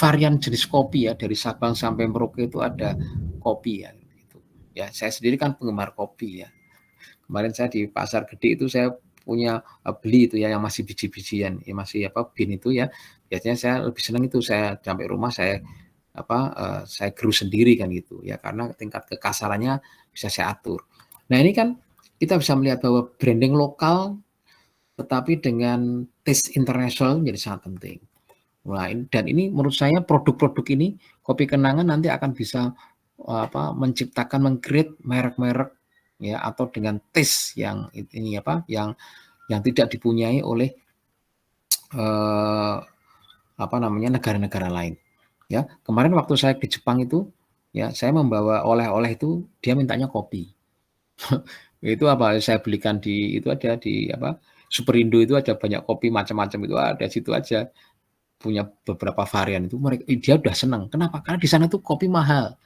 S1: varian jenis kopi ya, dari Sabang sampai Merauke itu ada kopi ya gitu. Ya, saya sendiri kan penggemar kopi ya. Kemarin saya di Pasar Gede itu saya punya beli itu ya yang masih biji-bijian, ya masih bin itu ya. Biasanya saya lebih senang itu, saya sampai rumah saya saya brew sendiri kan gitu ya, karena tingkat kekasarannya bisa saya atur. Nah, ini kan kita bisa melihat bahwa branding lokal tetapi dengan taste internasional menjadi sangat penting. Nah, dan ini menurut saya produk-produk ini kopi kenangan nanti akan bisa menciptakan meng-create merek-merek ya, atau dengan taste yang ini yang tidak dipunyai oleh negara-negara lain. Ya, kemarin waktu saya di Jepang itu ya, saya membawa oleh-oleh itu, dia mintanya kopi. Itu saya belikan itu ada di Superindo itu ada banyak kopi macam-macam itu ada situ aja. Punya beberapa varian itu dia udah senang. Kenapa? Karena di sana tuh kopi mahal.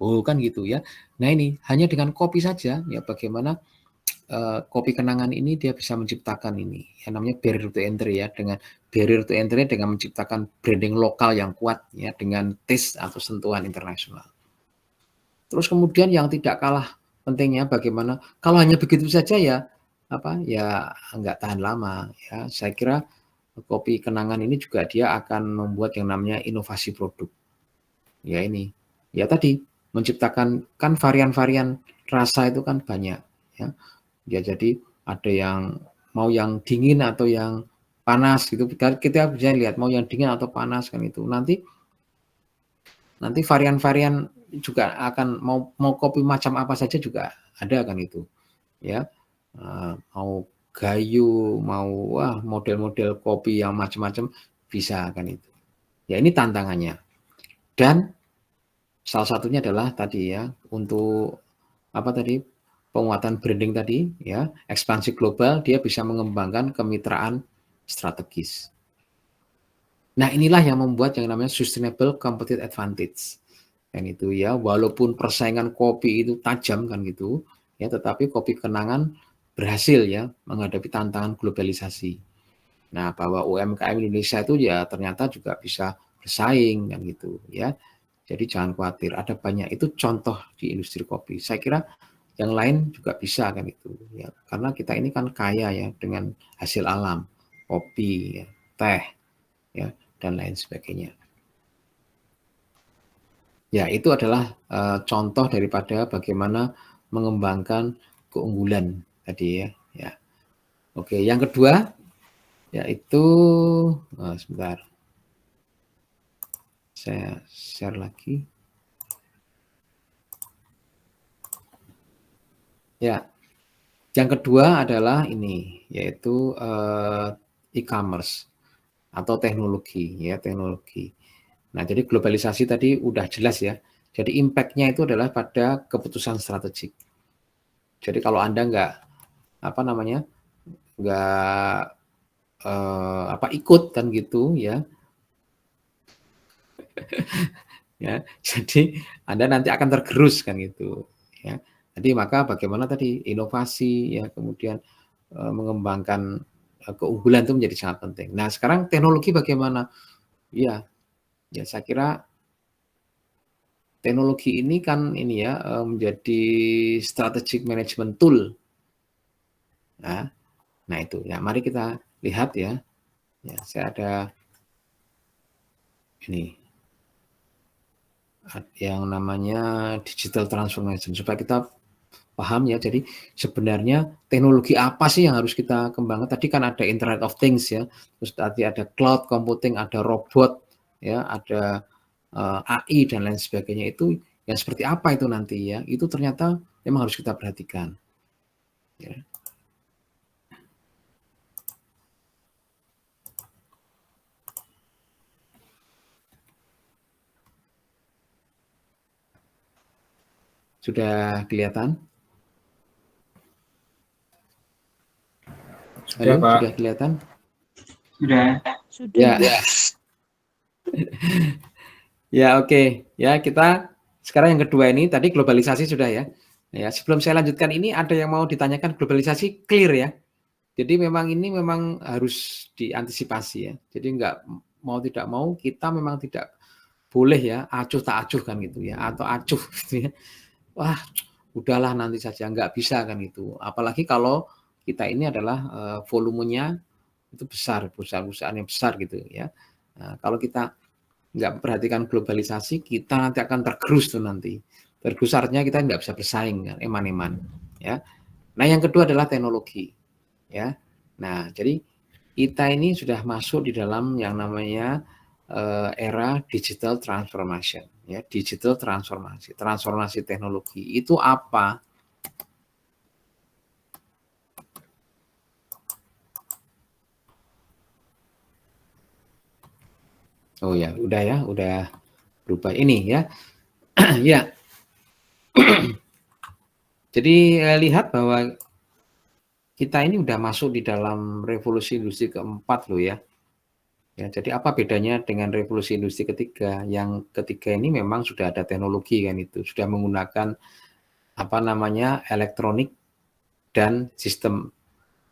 S1: Oh kan gitu ya. Nah ini hanya dengan kopi saja ya, bagaimana kopi kenangan ini dia bisa menciptakan ini yang namanya barrier to entry ya, dengan barrier to entry dengan menciptakan branding lokal yang kuat ya, dengan taste atau sentuhan internasional. Terus kemudian yang tidak kalah pentingnya bagaimana kalau hanya begitu saja ya nggak tahan lama ya. Saya kira kopi kenangan ini juga dia akan membuat yang namanya inovasi produk. Ya ini, ya tadi menciptakan kan varian-varian rasa itu kan banyak ya. Ya jadi ada yang mau yang dingin atau yang panas gitu. Kita bisa lihat mau yang dingin atau panas kan itu. Nanti varian-varian juga akan mau kopi macam apa saja juga ada kan itu. Ya. Mau gayo, mau model-model kopi yang macam-macam bisa kan itu. Ya ini tantangannya. Dan salah satunya adalah tadi ya, untuk penguatan branding tadi ya, ekspansi global, dia bisa mengembangkan kemitraan strategis. Nah, inilah yang membuat yang namanya sustainable competitive advantage. Kan itu ya, walaupun persaingan kopi itu tajam kan gitu, ya tetapi kopi kenangan berhasil ya menghadapi tantangan globalisasi. Nah, bahwa UMKM Indonesia itu ya ternyata juga bisa bersaing kan gitu ya. Jadi jangan khawatir, ada banyak itu contoh di industri kopi. Saya kira yang lain juga bisa kan itu ya. Karena kita ini kan kaya ya dengan hasil alam, kopi, ya, teh, ya dan lain sebagainya. Ya, itu adalah contoh daripada bagaimana mengembangkan keunggulan tadi ya. Ya. Oke, yang kedua yaitu sebentar. Saya share lagi. Ya. Yang kedua adalah ini, yaitu e-commerce atau teknologi ya, teknologi. Nah, jadi globalisasi tadi udah jelas ya. Jadi impact-nya itu adalah pada keputusan strategik. Jadi kalau Anda nggak ikut kan gitu ya. Ya, jadi Anda nanti akan tergerus kan gitu ya. Jadi maka bagaimana tadi inovasi ya, kemudian mengembangkan keunggulan itu menjadi sangat penting. Nah, sekarang teknologi bagaimana? Ya, saya kira teknologi ini kan ini ya menjadi strategic management tool. Nah itu ya, mari kita lihat ya. Ya, saya ada ini yang namanya digital transformation supaya kita paham ya. Jadi sebenarnya teknologi apa sih yang harus kita kembangkan? Tadi kan ada Internet of Things ya. Terus tadi ada cloud computing, ada robot ya, ada AI dan lain sebagainya. Itu yang seperti apa itu nanti ya? Itu ternyata memang harus kita perhatikan. Ya. Sudah kelihatan?
S6: Sudah,
S1: Halo,
S6: Pak.
S1: sudah kelihatan?
S6: Sudah.
S5: Sudah.
S1: Ya. Ya, oke. Ya, kita sekarang yang kedua ini tadi globalisasi sudah ya. Ya, sebelum saya lanjutkan ini ada yang mau ditanyakan globalisasi clear ya. Jadi ini memang harus diantisipasi ya. Jadi tidak mau kita memang tidak boleh ya acuh tak acuh kan gitu ya, atau acuh gitu ya. Wah, udahlah nanti saja, nggak bisa kan itu. Apalagi kalau kita ini adalah volumenya itu besar, perusahaan-perusahaan yang besar gitu ya. Nah, kalau kita nggak memperhatikan globalisasi, kita nanti akan tergerus tuh nanti. Tergerus artinya kita nggak bisa bersaing kan, eman-eman ya. Nah, yang kedua adalah teknologi ya. Nah, jadi kita ini sudah masuk di dalam yang namanya era digital transformation ya, digital transformasi teknologi. Itu apa? Oh ya, udah berubah ini ya. Ya. Jadi lihat bahwa kita ini udah masuk di dalam revolusi industri keempat loh ya. Ya, jadi apa bedanya dengan revolusi industri ketiga? Yang ketiga ini memang sudah ada teknologi kan itu, sudah menggunakan apa namanya elektronik dan sistem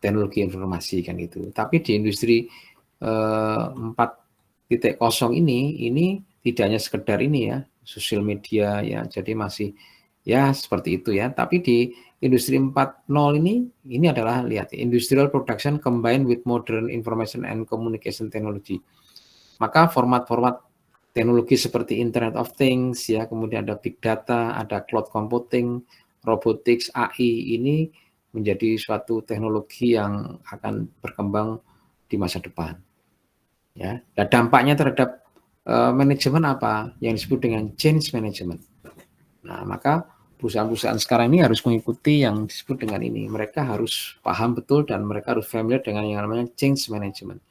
S1: teknologi informasi kan itu. Tapi di industri 4.0 ini tidak hanya sekedar ini ya, sosial media ya, jadi masih ya seperti itu ya. Tapi di industri 4.0 ini adalah lihat industrial production combined with modern information and communication technology. Maka format-format teknologi seperti Internet of Things ya, kemudian ada big data, ada cloud computing, robotics, AI ini menjadi suatu teknologi yang akan berkembang di masa depan. Ya, dan dampaknya terhadap manajemen apa? Yang disebut dengan change management. Nah, maka perusahaan-perusahaan sekarang ini harus mengikuti yang disebut dengan ini. Mereka harus paham betul dan mereka harus familiar dengan yang namanya change management.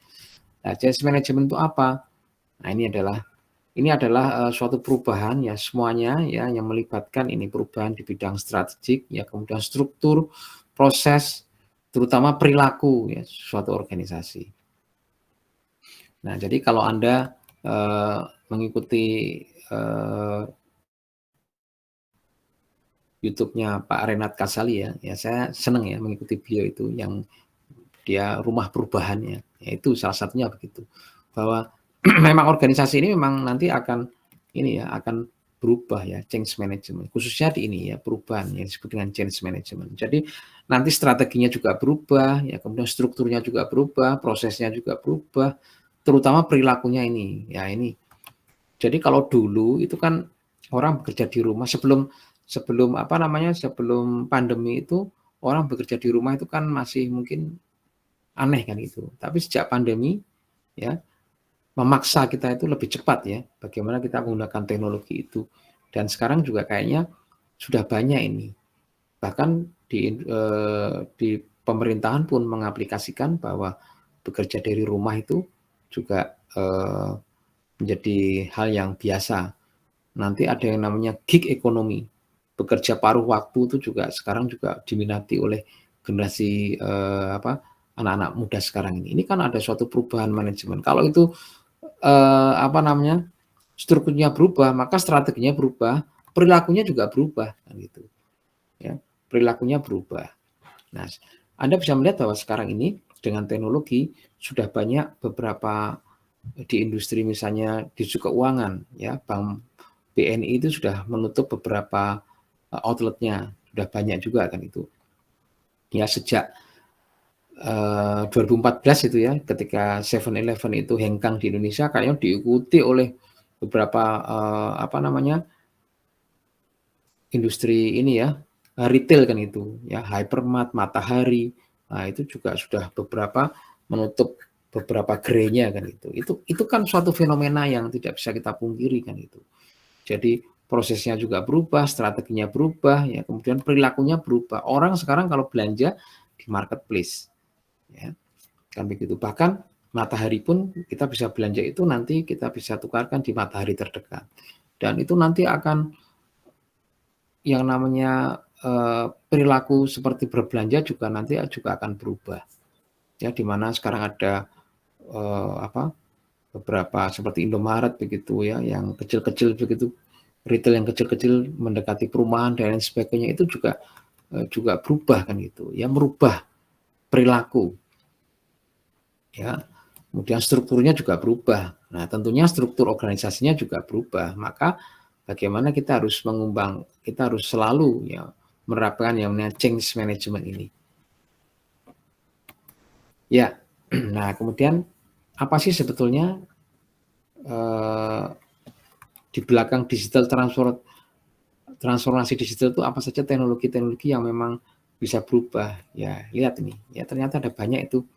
S1: Nah, change management itu apa? Nah, ini adalah suatu perubahan ya semuanya ya yang melibatkan ini perubahan di bidang strategik ya, kemudian struktur, proses, terutama perilaku ya suatu organisasi. Nah, jadi kalau Anda mengikuti YouTube-nya Pak Renat Kasali ya saya senang ya mengikuti beliau itu yang dia rumah perubahannya, yaitu salah satunya begitu bahwa memang organisasi ini memang nanti akan ini ya akan berubah ya change management khususnya di ini ya perubahan yang disebut dengan change management. Jadi nanti strateginya juga berubah ya, kemudian strukturnya juga berubah, prosesnya juga berubah, terutama perilakunya ini ya ini. Jadi kalau dulu itu kan orang bekerja di rumah sebelum pandemi itu orang bekerja di rumah itu kan masih mungkin aneh kan itu. Tapi sejak pandemi ya memaksa kita itu lebih cepat ya, bagaimana kita menggunakan teknologi itu. Dan sekarang juga kayaknya sudah banyak ini. Bahkan di pemerintahan pun mengaplikasikan bahwa bekerja dari rumah itu juga menjadi hal yang biasa. Nanti ada yang namanya gig ekonomi. Bekerja paruh waktu itu juga sekarang juga diminati oleh generasi anak-anak muda sekarang ini. Ini kan ada suatu perubahan manajemen. Kalau itu strukturnya berubah, maka strateginya berubah, perilakunya juga berubah kan gitu. Ya, perilakunya berubah. Nah, Anda bisa melihat bahwa sekarang ini dengan teknologi sudah banyak beberapa di industri misalnya di keuangan ya, Bank BNI itu sudah menutup beberapa outletnya, sudah banyak juga kan itu. Ya sejak 2014 itu ya, ketika 7-Eleven itu hengkang di Indonesia, kayaknya diikuti oleh beberapa industri ini ya, retail kan itu, ya Hypermart, Matahari, nah itu juga sudah beberapa menutup beberapa gerainya kan itu. Itu kan suatu fenomena yang tidak bisa kita pungkiri kan itu. Jadi prosesnya juga berubah, strateginya berubah, ya kemudian perilakunya berubah. Orang sekarang kalau belanja di marketplace. Ya, kan begitu. Bahkan Matahari pun kita bisa belanja itu nanti kita bisa tukarkan di Matahari terdekat. Dan itu nanti akan yang namanya perilaku seperti berbelanja juga nanti juga akan berubah. Ya, di mana sekarang ada beberapa seperti Indomaret begitu ya, yang kecil-kecil begitu, retail yang kecil-kecil mendekati perumahan dan lain sebagainya, itu juga berubah kan gitu ya, merubah perilaku ya. Kemudian strukturnya juga berubah. Nah, tentunya struktur organisasinya juga berubah. Maka bagaimana kita harus kita harus selalu ya menerapkan yang namanya change management ini. Ya, nah kemudian apa sih sebetulnya di belakang digital transformasi digital itu apa saja teknologi-teknologi yang memang bisa berubah? Ya, lihat ini. Ya, ternyata ada banyak itu.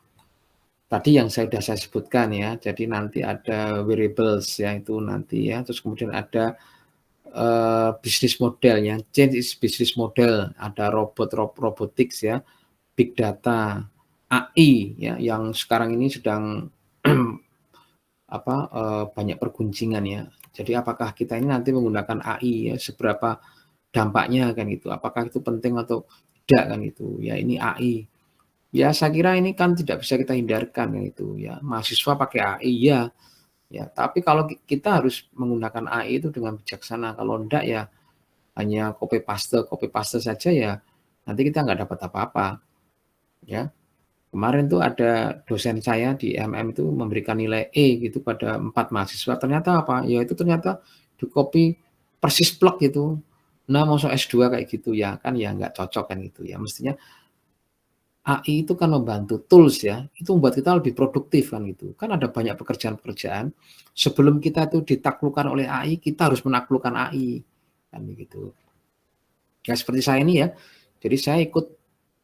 S1: Tadi yang saya sebutkan ya. Jadi nanti ada wearables ya, itu nanti ya. Terus kemudian ada bisnis modelnya, change bisnis model, ada robotics ya, big data, AI ya, yang sekarang ini sedang banyak perguncingan ya. Jadi apakah kita ini nanti menggunakan AI ya, seberapa dampaknya kan gitu, apakah itu penting atau tidak kan gitu ya. Ini AI ya, saya kira ini kan tidak bisa kita hindarkan kan itu ya, mahasiswa pakai AI ya. Ya, tapi kalau kita harus menggunakan AI itu dengan bijaksana, kalau enggak ya hanya copy paste saja ya, nanti kita nggak dapat apa-apa ya. Kemarin tuh ada dosen saya di MM itu memberikan nilai E gitu pada 4 mahasiswa, ternyata apa, ya itu ternyata di copy persis plek gitu. Nah, masuk S2 kayak gitu ya kan, ya nggak cocok kan gitu ya. Mestinya AI itu kan membantu tools ya, itu membuat kita lebih produktif kan gitu. Kan ada banyak pekerjaan-pekerjaan, sebelum kita itu ditaklukkan oleh AI, kita harus menaklukkan AI, kan begitu. Ya seperti saya ini ya, jadi saya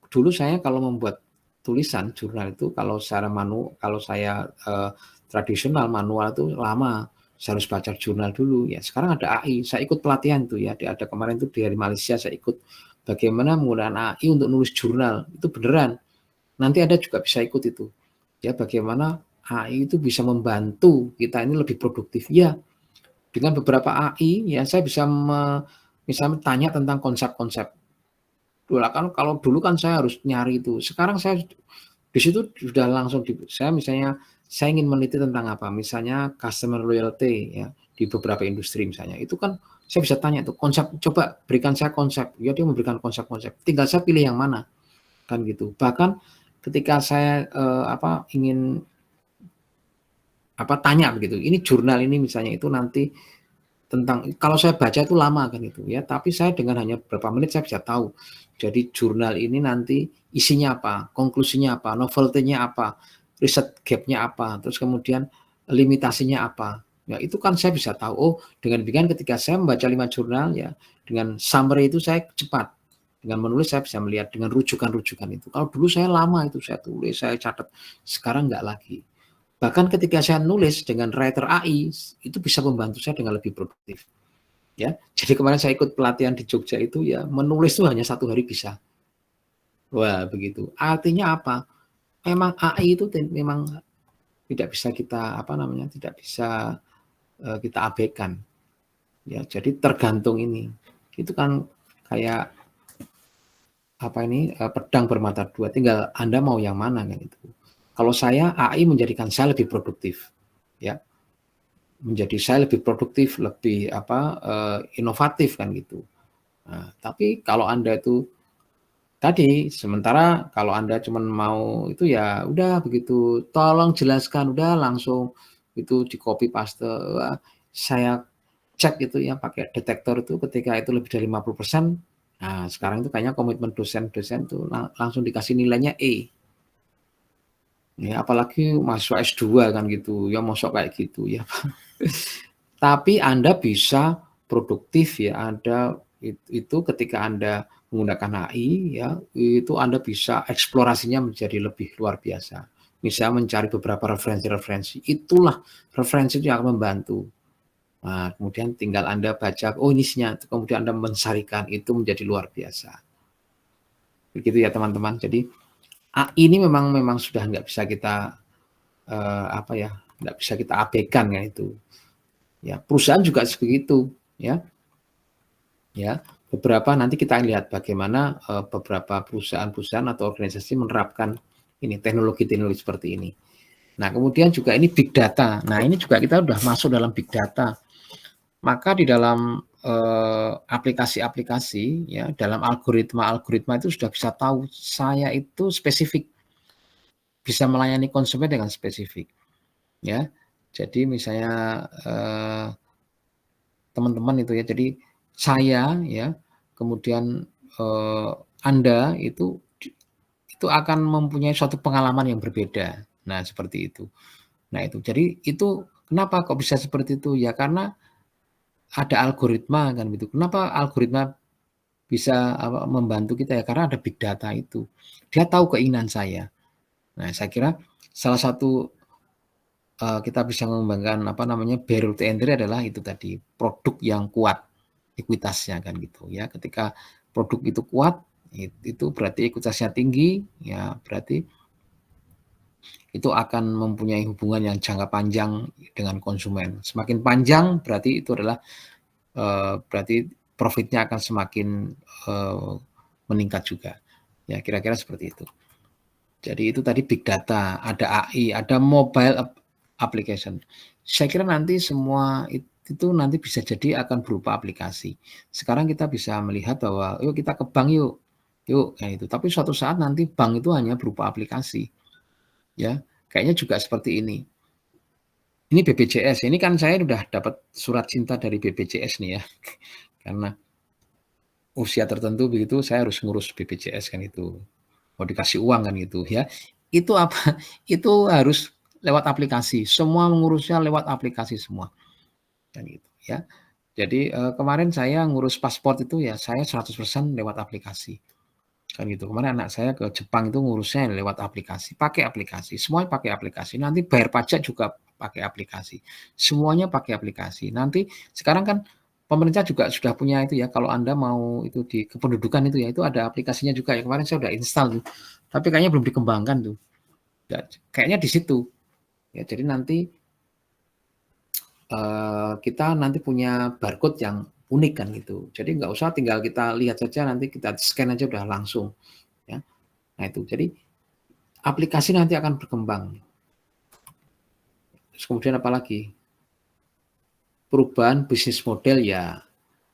S1: dulu saya kalau membuat tulisan jurnal itu kalau secara kalau saya tradisional manual itu lama, saya harus baca jurnal dulu ya. Sekarang ada AI, saya ikut pelatihan tuh ya, ada kemarin tuh dari Malaysia saya ikut bagaimana menggunakan AI untuk nulis jurnal, itu beneran. Nanti Anda juga bisa ikut itu. Ya, bagaimana AI itu bisa membantu kita ini lebih produktif. Ya, dengan beberapa AI ya saya bisa misalnya tanya tentang konsep-konsep. Kalau dulu kan saya harus nyari itu. Sekarang saya di situ sudah langsung saya misalnya saya ingin meneliti tentang apa? Misalnya customer loyalty ya di beberapa industri misalnya. Itu kan saya bisa tanya tuh konsep, coba berikan saya konsep. Ya dia memberikan konsep-konsep. Tinggal saya pilih yang mana. Kan gitu. Bahkan ketika saya ingin tanya begitu, ini jurnal ini misalnya itu nanti tentang, kalau saya baca itu lama kan itu ya, tapi saya dengan hanya beberapa menit saya bisa tahu. Jadi jurnal ini nanti isinya apa, konklusinya apa, novelty-nya apa, riset gap-nya apa, terus kemudian limitasinya apa. Ya itu kan saya bisa tahu. Oh, dengan demikian ketika saya membaca 5 jurnal ya, dengan summary itu saya cepat. Dengan menulis saya bisa melihat dengan rujukan-rujukan itu. Kalau dulu saya lama itu saya tulis, saya catat. Sekarang enggak lagi. Bahkan ketika saya nulis dengan writer AI, itu bisa membantu saya dengan lebih produktif. Ya, jadi kemarin saya ikut pelatihan di Jogja itu ya, menulis itu hanya 1 hari bisa. Wah, begitu. Artinya apa? Memang AI itu memang tidak bisa kita tidak bisa kita abaikan. Ya, jadi tergantung ini. Itu kan kayak pedang bermata dua, tinggal Anda mau yang mana kan itu. Kalau saya, AI menjadikan saya lebih produktif. Ya. Menjadi saya lebih produktif, lebih inovatif kan gitu. Nah, tapi kalau Anda itu tadi, sementara kalau Anda cuma mau itu ya udah begitu, tolong jelaskan, udah langsung itu di copy paste. Saya cek itu ya pakai detektor itu ketika itu lebih dari 50%. Nah, sekarang itu kayaknya komitmen dosen-dosen tuh langsung dikasih nilainya E. Ya, apalagi mahasiswa S2 kan gitu, ya mosok kayak gitu ya. Tapi Anda bisa produktif ya, itu ketika Anda menggunakan AI ya, itu Anda bisa eksplorasinya menjadi lebih luar biasa. Misalnya mencari beberapa referensi-referensi, itulah referensi itu yang akan membantu. Nah, kemudian tinggal Anda baca, oh ini isinya, kemudian Anda mensarikan, itu menjadi luar biasa. Begitu ya teman-teman. Jadi AI ini memang sudah nggak bisa kita nggak bisa kita abaikan ya itu. Ya, perusahaan juga sebegitu, ya. Ya, beberapa nanti kita lihat bagaimana beberapa perusahaan-perusahaan atau organisasi menerapkan ini teknologi-teknologi seperti ini. Nah, kemudian juga ini big data. Nah, ini juga kita sudah masuk dalam big data. Maka di dalam aplikasi-aplikasi ya, dalam algoritma itu sudah bisa tahu saya itu spesifik, bisa melayani konsumen dengan spesifik. Ya, jadi misalnya teman-teman itu ya, jadi saya ya, kemudian Anda itu akan mempunyai suatu pengalaman yang berbeda. Nah, seperti itu. Nah, itu. Jadi itu kenapa kok bisa seperti itu? Ya karena ada algoritma kan gitu. Kenapa algoritma bisa membantu kita ya? Karena ada big data itu. Dia tahu keinginan saya. Nah, saya kira salah satu kita bisa mengembangkan barrier to entry adalah itu tadi, produk yang kuat ekuitasnya kan gitu ya. Ketika produk itu kuat, itu berarti ekuitasnya tinggi, ya berarti itu akan mempunyai hubungan yang jangka panjang dengan konsumen. Semakin panjang berarti itu adalah berarti profitnya akan semakin meningkat juga. Ya kira-kira seperti itu. Jadi itu tadi big data, ada AI, ada mobile application. Saya kira nanti semua itu nanti bisa jadi akan berupa aplikasi. Sekarang kita bisa melihat bahwa yuk kita ke bank yuk kayak itu. Tapi suatu saat nanti bank itu hanya berupa aplikasi. Ya, kayaknya juga seperti ini. Ini BPJS. Ini kan saya sudah dapat surat cinta dari BPJS nih ya. Karena usia tertentu begitu saya harus ngurus BPJS kan itu. Mau dikasih uang kan gitu ya. Itu apa? Itu harus lewat aplikasi. Semua mengurusnya lewat aplikasi semua. Kan gitu ya. Jadi kemarin saya ngurus paspor itu ya saya 100% lewat aplikasi. Kan gitu. Kemarin anak saya ke Jepang itu ngurusnya lewat aplikasi, pakai aplikasi. Semuanya pakai aplikasi. Nanti bayar pajak juga pakai aplikasi. Semuanya pakai aplikasi. Nanti sekarang kan pemerintah juga sudah punya itu ya, kalau Anda mau itu di kependudukan itu ya, itu ada aplikasinya juga ya. Kemarin saya udah install tuh. Tapi kayaknya belum dikembangkan tuh. Ya, kayaknya di situ. Ya, jadi nanti kita nanti punya barcode yang unik kan gitu. Jadi nggak usah tinggal kita lihat saja, nanti kita scan aja udah langsung. Ya. Nah itu, jadi aplikasi nanti akan berkembang. Terus kemudian apa lagi? Perubahan bisnis model ya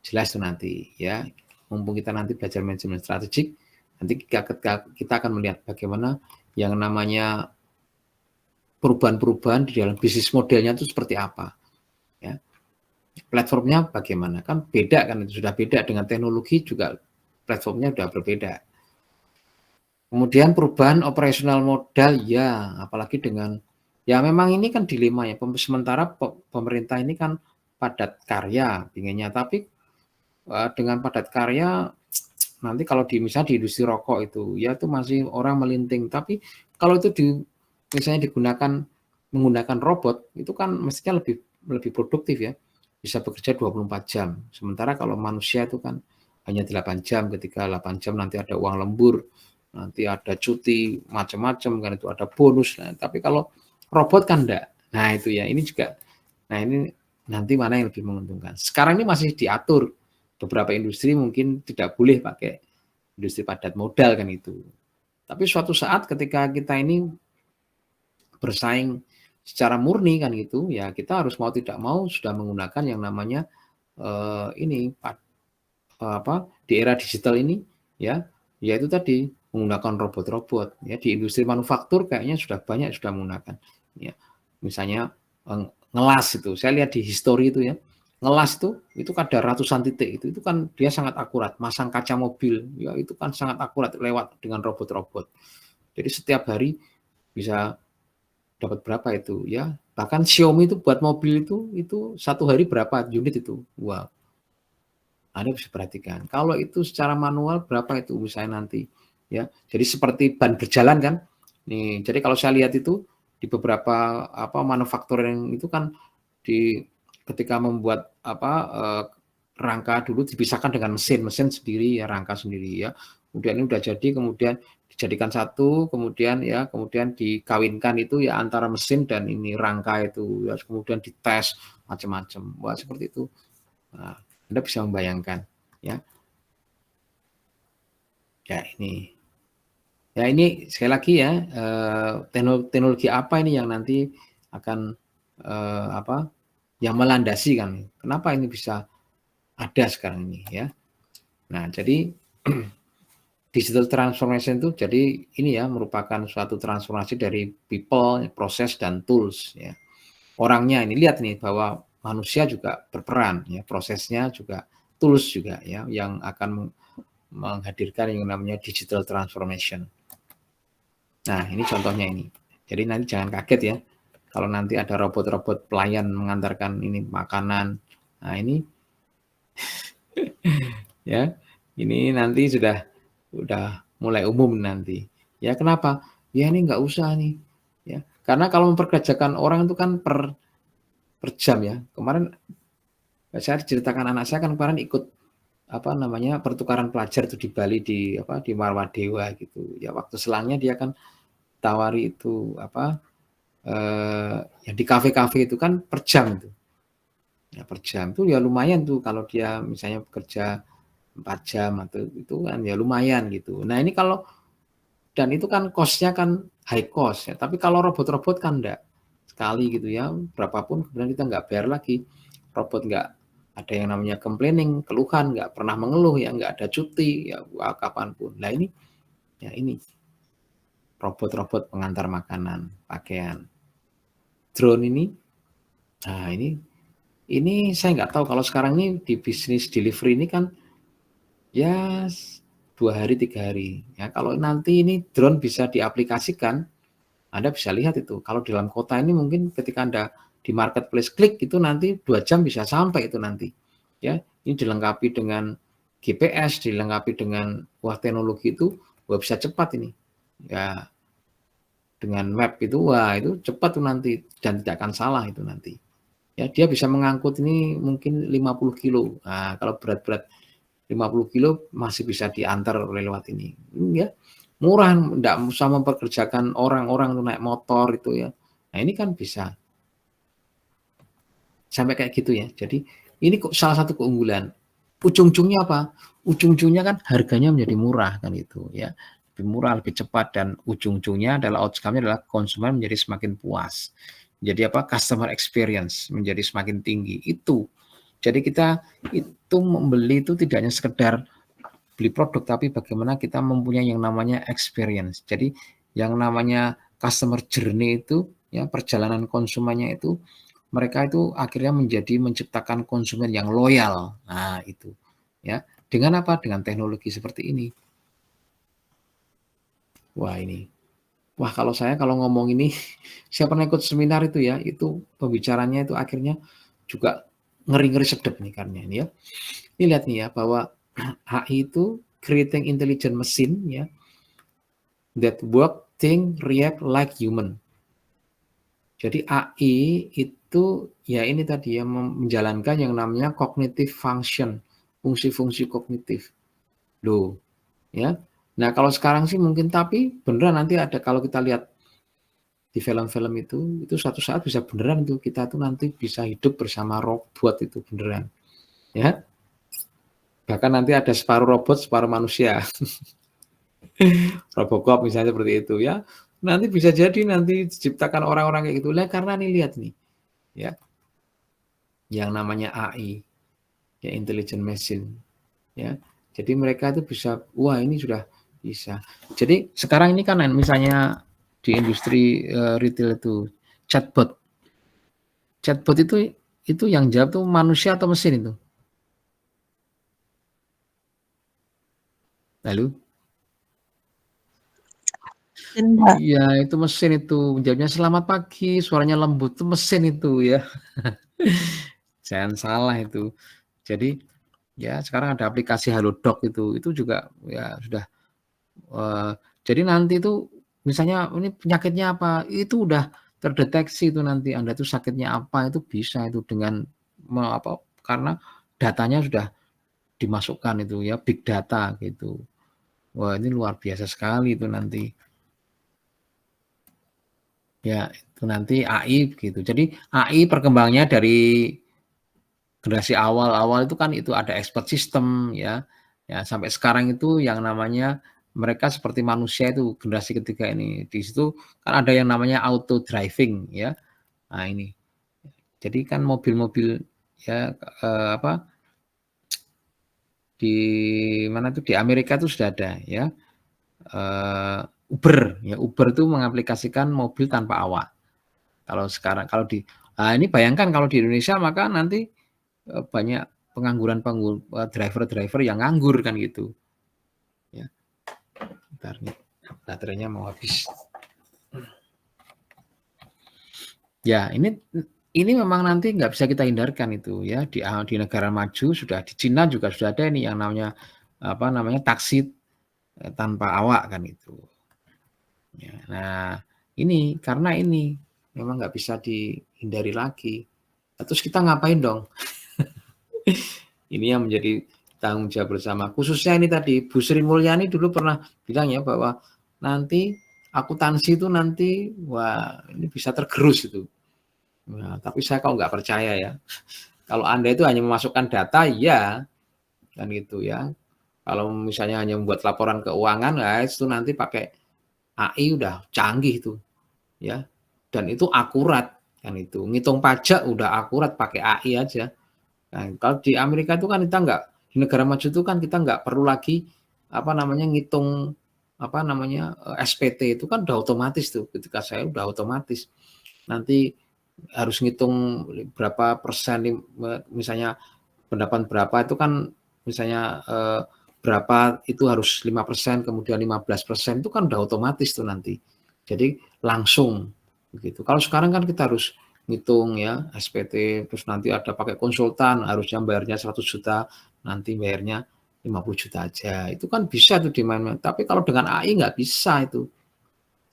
S1: jelas itu nanti ya. Mumpung kita nanti belajar manajemen strategik, nanti kita akan melihat bagaimana yang namanya perubahan-perubahan di dalam bisnis modelnya itu seperti apa. Ya. Platformnya bagaimana, kan beda kan, itu sudah beda dengan teknologi juga platformnya sudah berbeda. Kemudian perubahan operasional modal ya, apalagi dengan ya memang ini kan dilema ya, sementara pemerintah ini kan padat karya pinginnya, tapi dengan padat karya nanti kalau misalnya di industri rokok itu ya itu masih orang melinting, tapi kalau itu misalnya menggunakan robot itu kan mestinya lebih produktif ya, bisa bekerja 24 jam. Sementara kalau manusia itu kan hanya 8 jam, ketika 8 jam nanti ada uang lembur, nanti ada cuti, macam-macam kan itu ada bonus. Nah, tapi kalau robot kan enggak. Nah, itu ya, ini juga. Nah, ini nanti mana yang lebih menguntungkan. Sekarang ini masih diatur. Beberapa industri mungkin tidak boleh pakai industri padat modal kan itu. Tapi suatu saat ketika kita ini bersaing secara murni kan gitu, ya kita harus mau tidak mau sudah menggunakan yang namanya di era digital ini ya, yaitu tadi menggunakan robot-robot ya. Di industri manufaktur kayaknya sudah banyak sudah menggunakan ya. Misalnya ngelas itu, saya lihat di history itu ya, ngelas itu ada ratusan titik, itu kan dia sangat akurat. Masang kaca mobil ya itu kan sangat akurat lewat dengan robot-robot. Jadi setiap hari bisa dapat berapa itu ya, bahkan Xiaomi itu buat mobil itu satu hari berapa unit itu. Wow, Anda bisa perhatikan kalau itu secara manual berapa itu misalnya nanti ya. Jadi seperti ban berjalan kan nih. Jadi kalau saya lihat itu di beberapa manufakturing itu kan ketika membuat rangka dulu dipisahkan dengan mesin sendiri ya, rangka sendiri ya. Kemudian ini udah jadi, kemudian dijadikan satu, kemudian dikawinkan itu ya antara mesin dan ini rangka itu ya, kemudian dites macam-macam. Wah, seperti itu. Nah, Anda bisa membayangkan ya. Ya ini sekali lagi ya, teknologi apa ini yang nanti akan yang melandasi kan? Kenapa ini bisa ada sekarang ini ya? Nah, jadi digital transformation itu jadi ini ya merupakan suatu transformasi dari people, proses dan tools ya. Orangnya ini lihat nih bahwa manusia juga berperan ya, prosesnya juga tools juga ya yang akan menghadirkan yang namanya digital transformation. Nah, ini contohnya ini. Jadi nanti jangan kaget ya kalau nanti ada robot-robot pelayan mengantarkan ini makanan. Nah, ini ya, ini nanti sudah mulai umum nanti. Ya, kenapa? Ya ini nggak usah nih. Ya, karena kalau memperkerjakan orang itu kan per jam ya. Kemarin saya ceritakan anak saya kan kemarin ikut pertukaran pelajar itu di Bali di Marwadewa gitu. Ya waktu selangnya dia kan tawari itu ya di kafe-kafe itu kan per jam itu. Ya per jam itu ya lumayan tuh kalau dia misalnya bekerja 4 jam atau itu kan ya lumayan gitu. Nah, ini kalau dan itu kan cost-nya kan high cost ya. Tapi kalau robot-robot kan enggak. Sekali gitu ya, berapapun kemudian kita nggak bayar lagi. Robot nggak ada yang namanya complaining, keluhan, nggak pernah mengeluh ya, nggak ada cuti ya kapanpun. Nah, ini robot-robot pengantar makanan, pakaian. Drone ini, nah ini saya nggak tahu kalau sekarang ini di bisnis delivery ini kan ya 2 hari 3 hari ya. Kalau nanti ini drone bisa diaplikasikan, Anda bisa lihat itu. Kalau di dalam kota ini mungkin ketika Anda di marketplace klik itu nanti 2 jam bisa sampai itu nanti. Ya, ini dilengkapi dengan GPS, dilengkapi dengan teknologi itu bisa cepat ini. Ya, dengan map itu itu cepat tuh nanti dan tidak akan salah itu nanti. Ya, dia bisa mengangkut ini mungkin 50 kilo. Nah, kalau berat-berat 50 kilo masih bisa diantar lewat ini. Ya, murah, enggak usah memperkerjakan orang-orang naik motor itu ya. Nah, ini kan bisa. Sampai kayak gitu ya. Jadi, ini kok salah satu keunggulan. Ujung-ujungnya apa? Ujung-ujungnya kan harganya menjadi murah kan itu ya. Lebih murah, lebih cepat dan ujung-ujungnya adalah outcome-nya adalah konsumen menjadi semakin puas. Jadi customer experience menjadi semakin tinggi. Itu. Jadi kita itu membeli itu tidak hanya sekedar beli produk, tapi bagaimana kita mempunyai yang namanya experience. Jadi yang namanya customer journey itu ya perjalanan konsumennya itu mereka itu akhirnya menciptakan konsumen yang loyal. Nah, itu. Ya. Dengan apa? Dengan teknologi seperti ini. Wah, kalau ngomong ini, saya pernah ikut seminar itu ya, itu pembicaranya itu akhirnya juga ngeri-ngeri sedep nih karena ini ya. Ini lihat nih ya bahwa AI itu creating intelligent machine ya that work, think, react like human. Jadi AI itu ya ini tadi ya menjalankan yang namanya cognitive function, fungsi-fungsi kognitif. Loh, ya. Nah, kalau sekarang sih mungkin tapi beneran nanti ada kalau kita lihat di film-film itu suatu saat bisa beneran itu kita tuh nanti bisa hidup bersama robot itu beneran. Ya. Bahkan nanti ada separuh robot, separuh manusia. Robocop misalnya seperti itu ya. Nanti bisa jadi nanti diciptakan orang-orang kayak gitu. Lah karena nih lihat nih. Ya. Yang namanya AI, ya intelligent machine. Ya. Jadi mereka itu bisa ini sudah bisa. Jadi sekarang ini kan misalnya di industri retail itu chatbot. Chatbot itu yang jawab tuh manusia atau mesin itu? Lalu? Iya, itu mesin itu. Jawabnya selamat pagi, suaranya lembut itu mesin itu ya. Jangan salah itu. Jadi ya sekarang ada aplikasi Halodoc itu juga ya sudah jadi nanti itu misalnya ini penyakitnya apa, itu udah terdeteksi itu nanti Anda tuh sakitnya apa itu bisa itu dengan karena datanya sudah dimasukkan itu ya big data gitu. Wah, ini luar biasa sekali itu nanti. Ya, itu nanti AI gitu. Jadi AI perkembangannya dari generasi awal-awal itu kan itu ada expert system ya. Ya, sampai sekarang itu yang namanya mereka seperti manusia itu generasi ketiga ini. Di situ kan ada yang namanya auto driving ya. Nah, ini. Jadi kan mobil-mobil ya apa di mana tuh di Amerika itu sudah ada ya. Uber ya. Uber itu mengaplikasikan mobil tanpa awak. Kalau sekarang kalau di ini bayangkan kalau di Indonesia maka nanti banyak driver-driver yang nganggur kan gitu. Ya. Bentar nih, baterainya mau habis. Ya, ini memang nanti nggak bisa kita hindarkan itu ya di negara maju sudah, di Cina juga sudah ada ini yang namanya apa namanya taksi tanpa awak kan itu. Ya, nah ini karena ini memang nggak bisa dihindari lagi. Terus kita ngapain dong? Ini yang menjadi tanggung jawab bersama. Khususnya ini tadi Bu Sri Mulyani dulu pernah bilang ya bahwa nanti akuntansi itu nanti wah ini bisa tergerus itu. Nah, tapi saya kok nggak percaya ya. Kalau Anda itu hanya memasukkan data, ya kan gitu ya. Kalau misalnya hanya membuat laporan keuangan, guys, itu nanti pakai AI udah canggih itu, ya. Dan itu akurat kan itu. Ngitung pajak udah akurat pakai AI aja. Nah, kalau di Amerika itu kan kita nggak, di negara maju itu kan kita nggak perlu lagi apa namanya ngitung apa namanya SPT itu kan udah otomatis tuh. Ketika saya udah otomatis. Nanti harus ngitung berapa persen misalnya pendapat berapa itu kan misalnya berapa itu harus 5% kemudian 15% itu kan udah otomatis tuh nanti. Jadi langsung begitu. Kalau sekarang kan kita harus ngitung ya SPT terus nanti ada pakai konsultan harusnya bayarnya 100 juta nanti bayarnya 50 juta aja. Itu kan bisa tuh di-main. Tapi kalau dengan AI nggak bisa itu.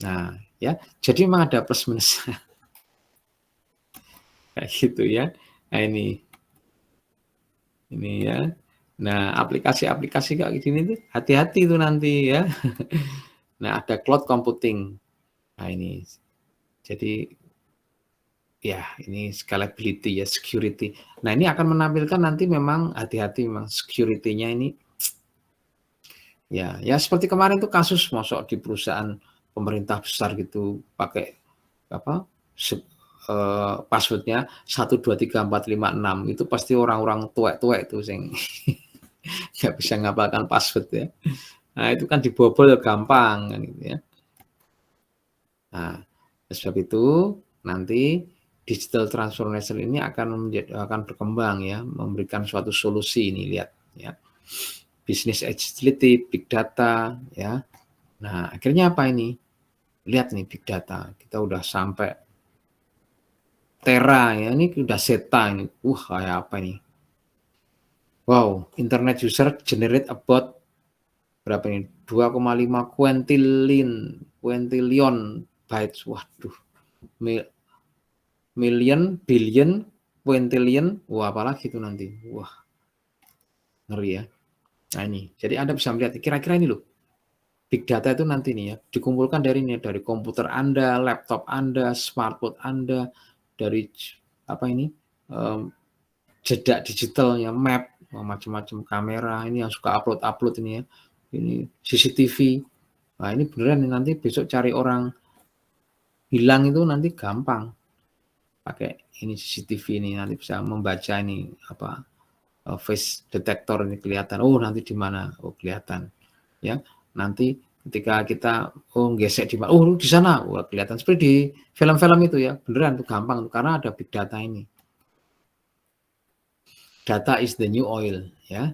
S1: Nah, ya. Jadi memang ada plus minusnya. Kayak gitu ya. Nah ini ya. Nah aplikasi-aplikasi kayak gini tuh hati-hati tuh nanti ya. Nah ada cloud computing. Nah ini jadi ya ini scalability ya security. Nah ini akan menampilkan nanti memang hati-hati memang security-nya ini. Ya seperti kemarin tuh kasus masuk di perusahaan pemerintah besar gitu pakai apa passwordnya 1, 2, 3, 4, 5, 6 itu pasti orang-orang tua-tua itu sing nggak bisa ngapalkan password ya. Nah itu kan dibobol gampang kan gitu ya. Nah sebab itu nanti digital transformation ini akan berkembang ya, memberikan suatu solusi ini lihat ya. Business agility, big data ya. Nah akhirnya apa ini? Lihat nih big data kita udah sampai Tera ya, ini udah Zeta ini. Kayak apa ini? Wow, internet user generate about berapa ini? 2,5 quintillion bytes. Waduh. Million, billion, quintillion. Wah, apalagi itu nanti. Wah. Ngeri ya. Nah, ini. Jadi Anda bisa melihat kira-kira ini loh. Big data itu nanti nih ya, dikumpulkan dari ini dari komputer Anda, laptop Anda, smartphone Anda, dari apa ini jejak digitalnya, map, macam-macam kamera ini yang suka upload ini ya, ini CCTV. Nah ini beneran nanti besok cari orang hilang itu nanti gampang pakai ini CCTV ini nanti bisa membaca ini apa face detector ini kelihatan. Nanti di mana? Kelihatan ya. Nanti ketika kita gesek di mana? Di sana. Kelihatan seperti di film-film itu ya. Beneran tuh gampang tuh karena ada big data ini. Data is the new oil ya.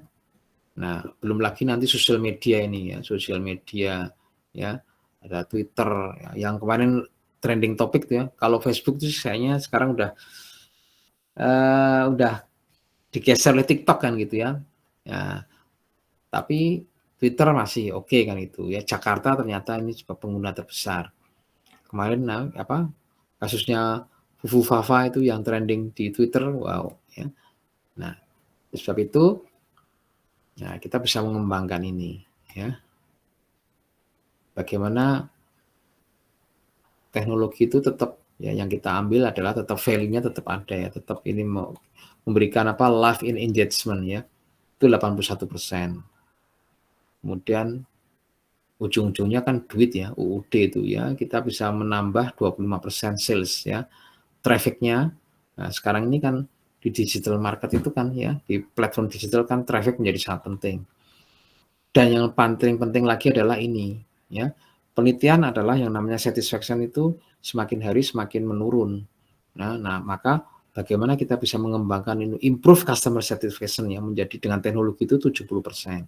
S1: Nah, belum lagi nanti sosial media ini ya, sosial media ya. Ada Twitter ya, yang kemarin trending topik tuh ya. Kalau Facebook tuh kayaknya sekarang udah digeser oleh TikTok kan gitu ya. Ya. Tapi Twitter masih oke kan itu ya. Jakarta ternyata ini juga pengguna terbesar. Kemarin kasusnya Fufu Fafa itu yang trending di Twitter, wow ya. Nah, sebab itu nah kita bisa mengembangkan ini ya. Bagaimana teknologi itu tetap ya yang kita ambil adalah tetap value-nya tetap ada ya, tetap ini mau memberikan life in engagement ya. Itu 81%. kemudian ujung-ujungnya kan duit ya, UUD itu ya, kita bisa menambah 25% sales ya, trafficnya. Nah, sekarang ini kan di digital market itu kan ya, di platform digital kan traffic menjadi sangat penting. Dan yang paling penting lagi adalah ini ya, penelitian adalah yang namanya satisfaction itu semakin hari semakin menurun. Nah, maka bagaimana kita bisa mengembangkan ini, improve customer satisfaction ya, menjadi dengan teknologi itu 70%.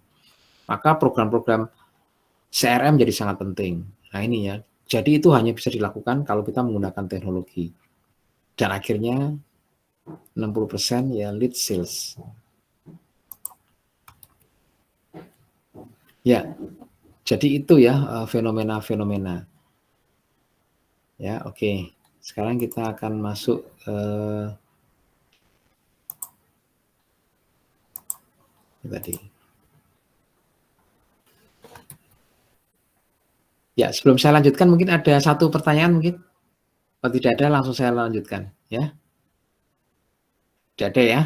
S1: Maka program-program CRM jadi sangat penting. Nah ini ya, jadi itu hanya bisa dilakukan kalau kita menggunakan teknologi. Dan akhirnya 60% ya lead sales. Ya, jadi itu ya fenomena-fenomena. Ya, oke. Sekarang kita akan masuk tadi. Ya, sebelum saya lanjutkan mungkin ada satu pertanyaan mungkin. Kalau tidak ada langsung saya lanjutkan ya. Tidak ada ya?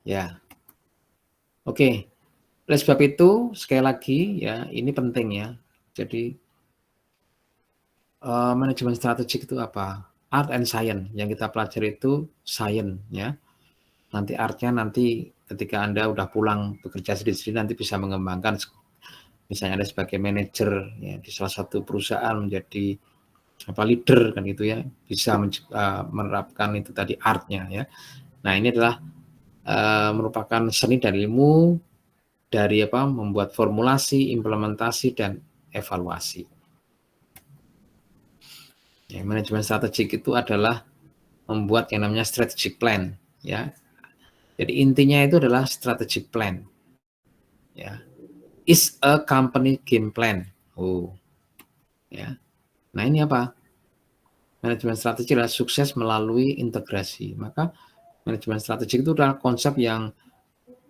S1: Ya. Oke. Oleh sebab itu sekali lagi ya, ini penting ya. Jadi manajemen strategik itu apa? Art and science. Yang kita pelajari itu science ya. Nanti artnya nanti ketika Anda udah pulang bekerja sendiri nanti bisa mengembangkan, misalnya Anda sebagai manajer ya, di salah satu perusahaan menjadi leader kan gitu ya, bisa menerapkan itu tadi artnya ya. Nah ini adalah merupakan seni dan ilmu dari membuat formulasi, implementasi dan evaluasi. Ya, manajemen strategik itu adalah membuat yang namanya strategic plan ya. Jadi intinya itu adalah strategic plan. Ya. Is a company game plan. Ya. Nah, ini apa? Manajemen strategi adalah sukses melalui integrasi. Maka manajemen strategi itu adalah konsep yang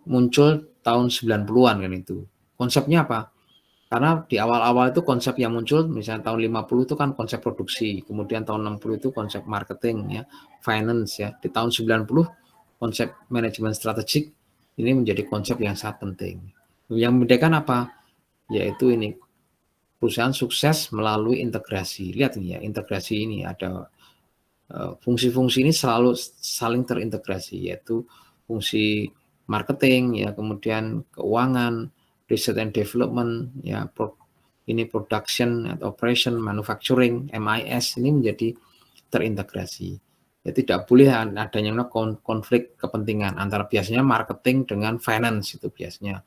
S1: muncul tahun 90-an kan itu. Konsepnya apa? Karena di awal-awal itu konsep yang muncul misalnya tahun 50 itu kan konsep produksi, kemudian tahun 60 itu konsep marketing ya, finance ya. Di tahun 90 konsep manajemen strategik ini menjadi konsep yang sangat penting. Yang membedakan apa? Yaitu ini perusahaan sukses melalui integrasi. Lihat ini ya, integrasi ini ada fungsi-fungsi ini selalu saling terintegrasi, yaitu fungsi marketing ya, kemudian keuangan, research and development ya, ini production atau operation, manufacturing, MIS ini menjadi terintegrasi. Ya tidak boleh adanya konflik kepentingan antara biasanya marketing dengan finance, itu biasanya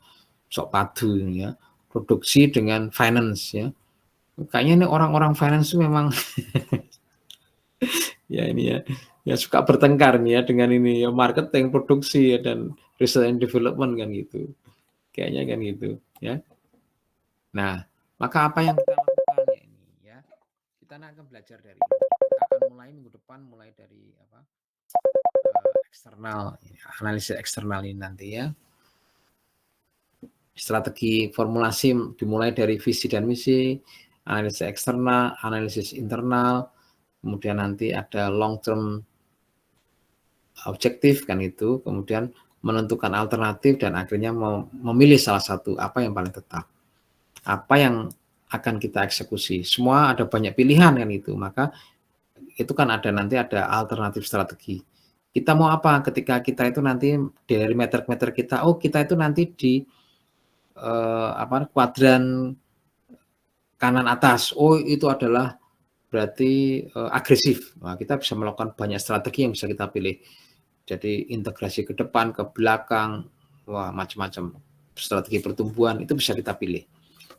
S1: sok padu ya, produksi dengan finance ya. Kayaknya ini orang-orang finance itu memang ya ini ya suka bertengkar nih ya dengan ini ya, marketing, produksi ya, dan research and development kan gitu. Kayaknya kan gitu ya. Nah, maka apa yang kita lakukan ya ini ya. Kita akan belajar dari ini. Kita akan mulai minggu depan mulai dari eksternal, analisis eksternal ini nanti ya. Strategi formulasi dimulai dari visi dan misi, analisis eksternal, analisis internal, kemudian nanti ada long term objektif kan itu, kemudian menentukan alternatif dan akhirnya memilih salah satu apa yang paling tetap, apa yang akan kita eksekusi. Semua ada banyak pilihan kan itu, maka itu kan ada nanti ada alternatif strategi. Kita mau apa ketika kita itu nanti dari meter-meter kita, oh kita itu nanti di kuadran kanan atas, oh itu adalah berarti agresif. Nah, kita bisa melakukan banyak strategi yang bisa kita pilih. Jadi integrasi ke depan, ke belakang, wah macam-macam strategi pertumbuhan itu bisa kita pilih.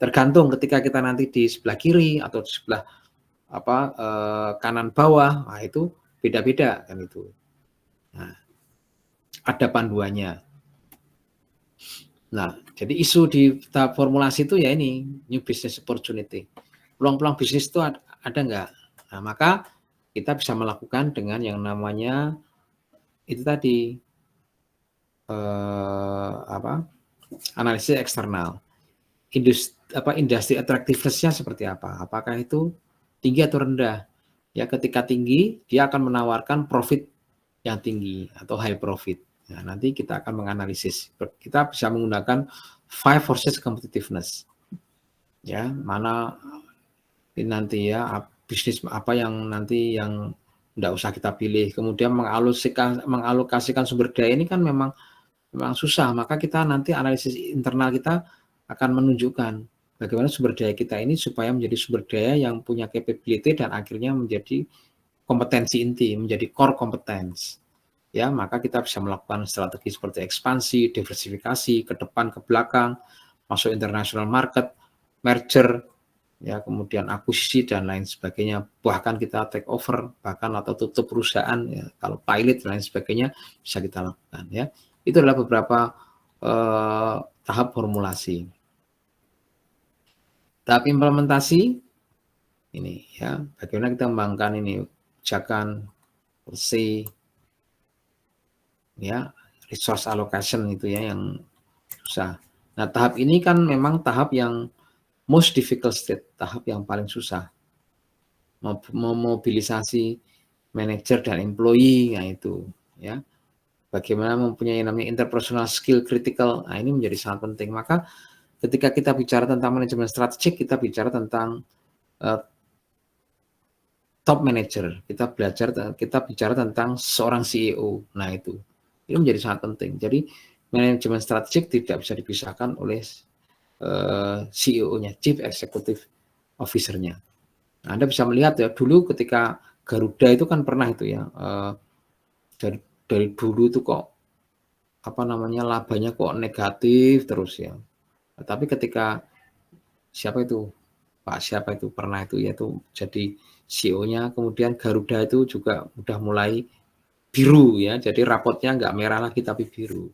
S1: Tergantung ketika kita nanti di sebelah kiri atau di sebelah kanan bawah, nah itu beda-beda kan itu. Nah, ada panduannya. Nah, jadi isu di tahap formulasi itu ya ini new business opportunity. Peluang-peluang bisnis itu ada enggak? Nah, maka kita bisa melakukan dengan yang namanya itu tadi analisis eksternal. Industri attractiveness-nya seperti apa? Apakah itu tinggi atau rendah? Ya, ketika tinggi dia akan menawarkan profit yang tinggi atau high profit. Nah, nanti kita akan menganalisis. Kita bisa menggunakan 5 forces competitiveness. Ya, mana ini nanti ya bisnis apa yang nanti yang enggak usah kita pilih. Kemudian mengalokasikan sumber daya ini kan memang susah, maka kita nanti analisis internal kita akan menunjukkan bagaimana sumber daya kita ini supaya menjadi sumber daya yang punya capability dan akhirnya menjadi kompetensi inti, menjadi core competence. Ya, maka kita bisa melakukan strategi seperti ekspansi, diversifikasi, ke depan, ke belakang, masuk international market, merger, ya, kemudian akuisisi dan lain sebagainya. Bahkan kita take over, bahkan atau tutup perusahaan, ya, kalau pilot dan lain sebagainya bisa kita lakukan. Ya, itu adalah beberapa tahap formulasi. Tahap implementasi ini, ya, bagaimana kita mengembangkan ini kebijakan policy, ya, resource allocation itu ya yang susah. Nah, tahap ini kan memang tahap yang most difficult state, tahap yang paling susah. Memobilisasi manajer dan employee, nah itu ya. Bagaimana mempunyai namanya interpersonal skill critical, nah ini menjadi sangat penting. Maka ketika kita bicara tentang manajemen strategik, kita bicara tentang top manager, kita bicara tentang seorang CEO. Nah itu menjadi sangat penting. Jadi manajemen strategik tidak bisa dipisahkan oleh CEO-nya, Chief Executive Officer-nya. Nah, Anda bisa melihat ya, dulu ketika Garuda itu kan pernah itu ya, dari dulu itu kok labanya kok negatif terus ya. Tapi ketika Pak siapa itu pernah itu yaitu jadi CEO-nya, kemudian Garuda itu juga udah mulai biru ya, jadi rapotnya nggak merah lagi tapi biru.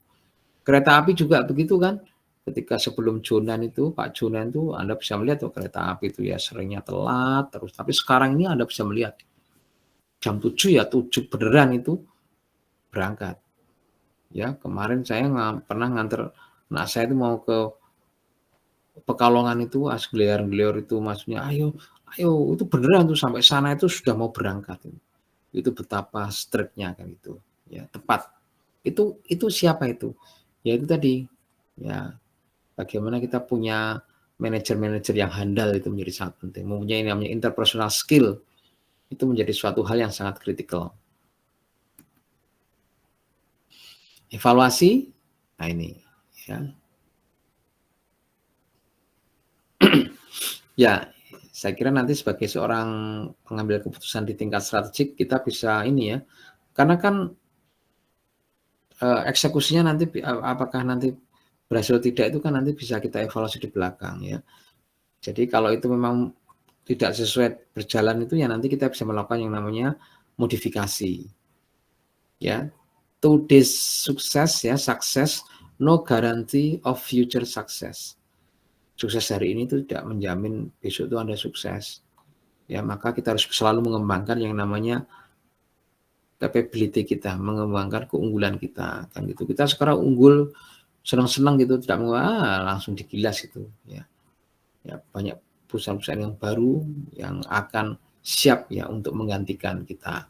S1: Kereta api juga begitu kan, ketika sebelum Jonan itu, Pak Jonan itu Anda bisa melihat tuh kereta api itu ya seringnya telat terus, tapi sekarang ini Anda bisa melihat jam 7 ya 7 beneran itu berangkat. Ya, kemarin saya pernah nganter anak saya itu mau ke Pekalongan itu, Asgliar-glior itu maksudnya ayo itu beneran tuh sampai sana itu sudah mau berangkat. Itu betapa striknya kan itu. Ya, tepat. Itu siapa itu? Ya itu tadi. Ya, bagaimana kita punya manajer-manajer yang handal itu menjadi sangat penting. Mempunyai namanya interpersonal skill itu menjadi suatu hal yang sangat kritikal. Evaluasi, nah ini ya. Ya, saya kira nanti sebagai seorang pengambil keputusan di tingkat strategik kita bisa ini ya, karena kan eksekusinya nanti apakah nanti berhasil tidak itu kan nanti bisa kita evaluasi di belakang ya. Jadi kalau itu memang tidak sesuai berjalan itu ya nanti kita bisa melakukan yang namanya modifikasi. Ya, today's success ya, success no guarantee of future success. Sukses hari ini itu tidak menjamin besok itu Anda sukses. Ya, maka kita harus selalu mengembangkan yang namanya capability kita, mengembangkan keunggulan kita. Kan gitu. Kita sekarang unggul senang-senang gitu, tidak mau langsung digilas itu ya. Ya, banyak perusahaan-perusahaan yang baru yang akan siap ya untuk menggantikan kita.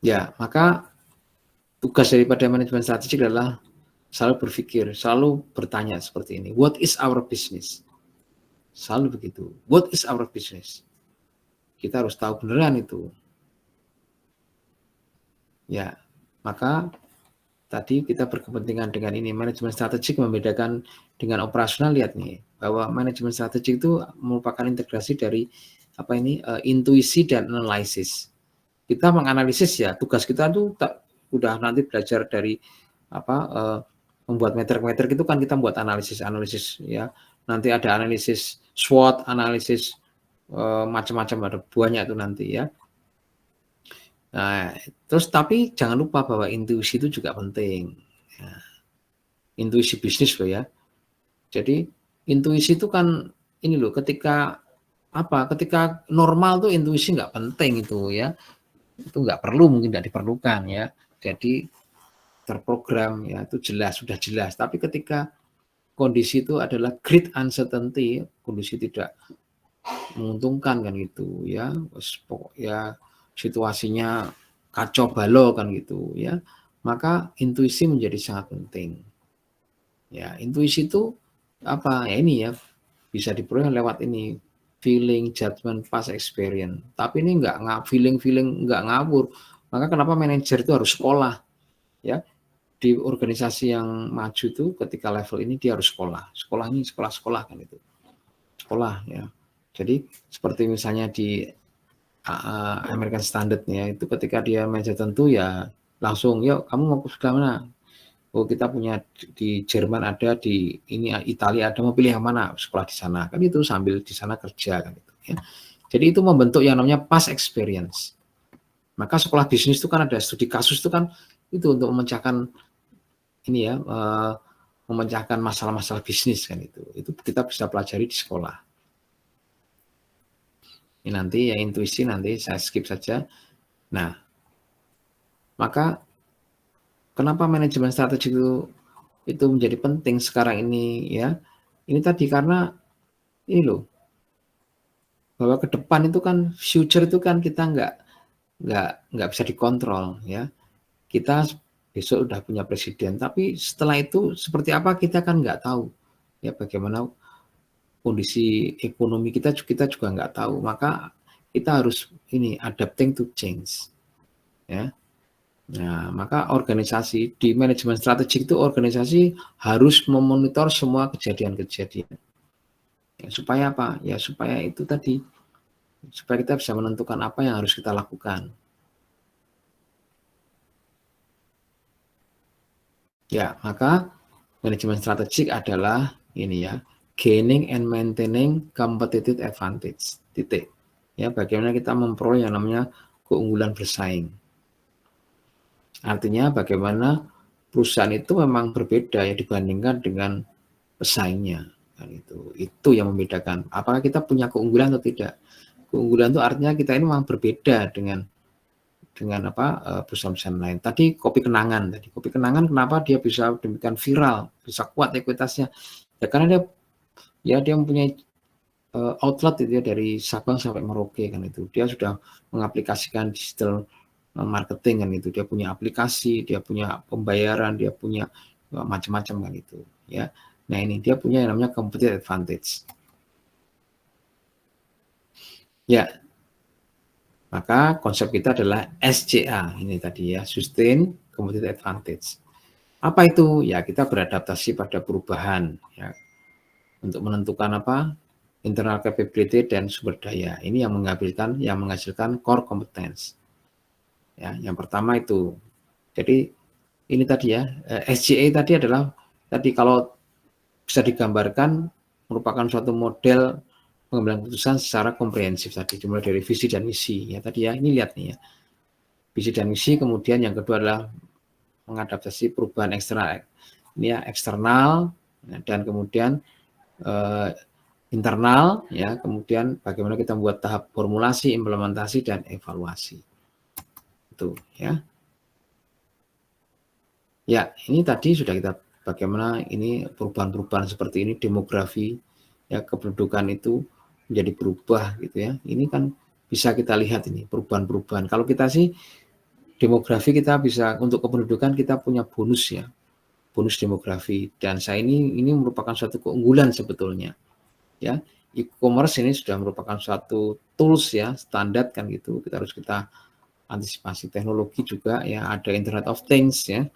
S1: Ya, maka tugas daripada manajemen strategik adalah selalu berpikir, selalu bertanya seperti ini. What is our business? Selalu begitu. What is our business? Kita harus tahu beneran itu. Ya, maka tadi kita berkepentingan dengan ini. Manajemen strategik membedakan dengan operasional. Lihat nih, bahwa manajemen strategik itu merupakan integrasi dari intuisi dan analisis. Kita menganalisis ya, tugas kita tuh udah nanti belajar dari membuat metrik-metrik itu kan kita buat analisis ya. Nanti ada analisis SWOT, analisis macam-macam, ada banyak itu nanti ya. Nah, terus tapi jangan lupa bahwa intuisi itu juga penting. Ya. Intuisi bisnis loh ya. Jadi intuisi itu kan ini loh, ketika normal tuh intuisi nggak penting itu ya. Itu nggak perlu, mungkin tidak diperlukan ya. Jadi terprogram ya itu sudah jelas. Tapi ketika kondisi itu adalah great uncertainty, kondisi tidak menguntungkan kan gitu ya, ya situasinya kacau balau kan gitu ya, maka intuisi menjadi sangat penting Ya, intuisi itu apa? Ya ini ya, bisa diperoleh lewat ini feeling, judgment, past experience. Tapi ini enggak feeling enggak ngawur. Maka kenapa manajer itu harus sekolah, ya. Di organisasi yang maju itu ketika level ini dia harus sekolah. Sekolah ini sekolah-sekolah kan itu. Sekolah ya. Jadi seperti misalnya di American Standard ya, itu ketika dia manajer tentu ya langsung, yuk kamu mau sekolah mana? Oh kita punya di Jerman ada, di ini Italia ada, mau pilih yang mana? Sekolah di sana kan itu sambil di sana kerja kan itu ya. Jadi itu membentuk yang namanya past experience. Maka sekolah bisnis itu kan ada studi kasus itu kan itu untuk memecahkan ini ya, memecahkan masalah-masalah bisnis kan itu kita bisa pelajari di sekolah. Ini nanti ya intuisi nanti saya skip saja. Nah, maka kenapa manajemen strategi itu menjadi penting sekarang ini ya? Ini tadi karena ini loh, bahwa ke depan itu kan future itu kan kita nggak bisa dikontrol ya. Kita besok udah punya presiden, tapi setelah itu seperti apa kita kan nggak tahu ya, bagaimana kondisi ekonomi kita juga nggak tahu, maka kita harus ini adapting to change ya. Nah, maka organisasi di manajemen strategik itu organisasi harus memonitor semua kejadian-kejadian ya, supaya apa ya, supaya itu tadi, supaya kita bisa menentukan apa yang harus kita lakukan ya. Maka manajemen strategik adalah ini ya, gaining and maintaining competitive advantage. Titik. Ya, bagaimana kita memperoleh yang namanya keunggulan bersaing. Artinya bagaimana perusahaan itu memang berbeda ya dibandingkan dengan pesaingnya. Kan itu yang membedakan. Apakah kita punya keunggulan atau tidak? Keunggulan itu artinya kita ini memang berbeda dengan perusahaan-perusahaan lain. Tadi kopi kenangan kenapa dia bisa demikian viral, bisa kuat ekuitasnya? Ya karena dia mempunyai outlet itu ya, dari Sabang sampai Merauke kan itu. Dia sudah mengaplikasikan digital marketing kan itu. Dia punya aplikasi, dia punya pembayaran, dia punya macam-macam kan itu ya. Nah, ini dia punya yang namanya competitive advantage. Ya. Maka konsep kita adalah SCA ini tadi ya, sustain competitive advantage. Apa itu? Ya kita beradaptasi pada perubahan ya, untuk menentukan apa? Internal capability dan sumber daya. Ini yang menghasilkan core competence. Ya, yang pertama itu. Jadi ini tadi ya, SCA tadi adalah tadi kalau bisa digambarkan merupakan suatu model pengambilan keputusan secara komprehensif tadi, dimulai dari visi dan misi ya tadi ya. Ini lihat nih ya, visi dan misi, kemudian yang kedua adalah mengadaptasi perubahan eksternal ini ya, eksternal dan kemudian internal ya, kemudian bagaimana kita membuat tahap formulasi, implementasi dan evaluasi itu ya. Ya ini tadi sudah kita bagaimana ini perubahan-perubahan seperti ini, demografi ya, kependudukan itu menjadi berubah gitu ya. Ini kan bisa kita lihat ini perubahan-perubahan. Kalau kita sih demografi kita bisa untuk kependudukan kita punya bonus ya, bonus demografi, dan saya ini merupakan suatu keunggulan sebetulnya ya. E-commerce ini sudah merupakan suatu tools ya, standar kan gitu. Kita antisipasi teknologi juga ya, ada Internet of Things ya.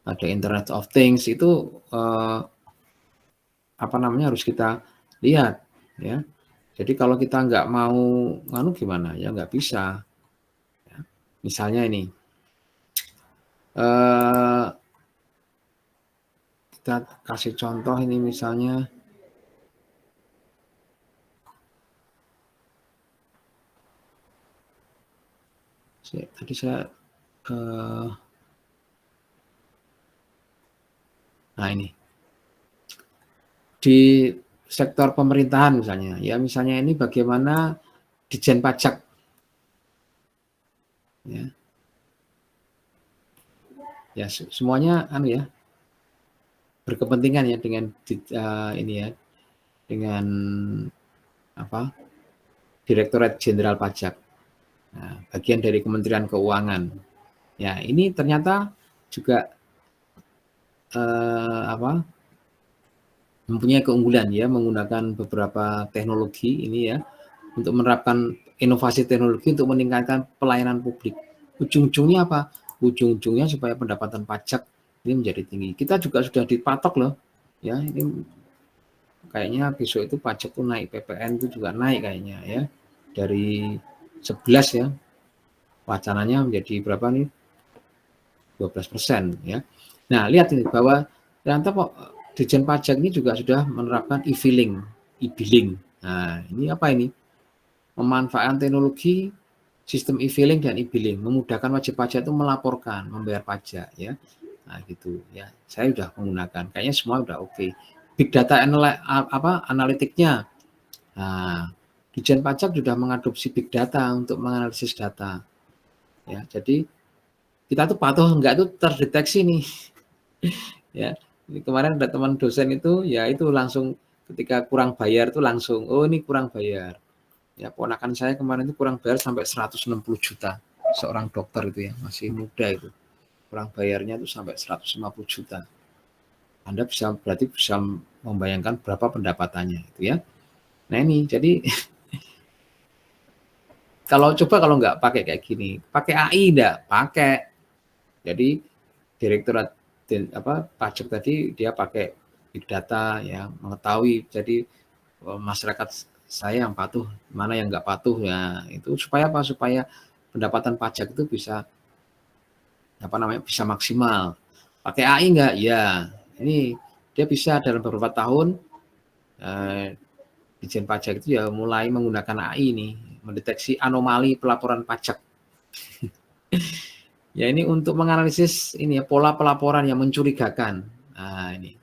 S1: Ada Internet of Things itu harus kita lihat ya. Jadi kalau kita nggak mau gimana ya, nggak bisa ya. Misalnya ini kita kasih contoh ini, misalnya tadi saya nah ini di sektor pemerintahan misalnya ini bagaimana Ditjen Pajak ya semuanya ya berkepentingan ya dengan ini ya, dengan Direktorat Jenderal Pajak. Nah, bagian dari Kementerian Keuangan. Ya, ini ternyata juga mempunyai keunggulan ya menggunakan beberapa teknologi ini ya untuk menerapkan inovasi teknologi untuk meningkatkan pelayanan publik. Ujung-ujungnya apa? Ujung-ujungnya supaya pendapatan pajak ini menjadi tinggi. Kita juga sudah dipatok loh, ya ini kayaknya besok itu pajak tuh naik, PPN itu juga naik kayaknya ya dari 11 ya, wacananya menjadi berapa nih? 12% ya. Nah lihat ini bahwa ternyata Ditjen Pajak ini juga sudah menerapkan e-filing, e-billing. Nah ini apa ini? Memanfaatkan teknologi sistem e-filing dan e-billing, memudahkan wajib pajak itu melaporkan, membayar pajak ya. Nah gitu ya. Saya sudah menggunakan. Kayaknya semua sudah oke. Big data analitiknya. Nah, Ditjen Pajak sudah mengadopsi big data untuk menganalisis data. Ya, jadi kita tuh patuh enggak tuh terdeteksi nih. Ya. Kemarin ada teman dosen itu ya itu langsung ketika kurang bayar tuh langsung oh ini kurang bayar. Ya, ponakan saya kemarin itu kurang bayar sampai 160 juta. Seorang dokter itu ya, masih muda itu. Kurang bayarnya itu sampai 150 juta. Anda berarti bisa membayangkan berapa pendapatannya itu ya. Nah ini jadi kalau nggak pakai kayak gini, pakai AI enggak? Pakai. Jadi Direktorat pajak tadi dia pakai big data ya, mengetahui jadi masyarakat saya yang patuh, mana yang nggak patuh ya. Itu supaya apa? Supaya pendapatan pajak itu bisa bisa maksimal. Pakai AI enggak? Ya. Ini dia bisa dalam beberapa tahun Ditjen Pajak itu ya mulai menggunakan AI ini mendeteksi anomali pelaporan pajak. Ya ini untuk menganalisis ini ya pola pelaporan yang mencurigakan. Nah ini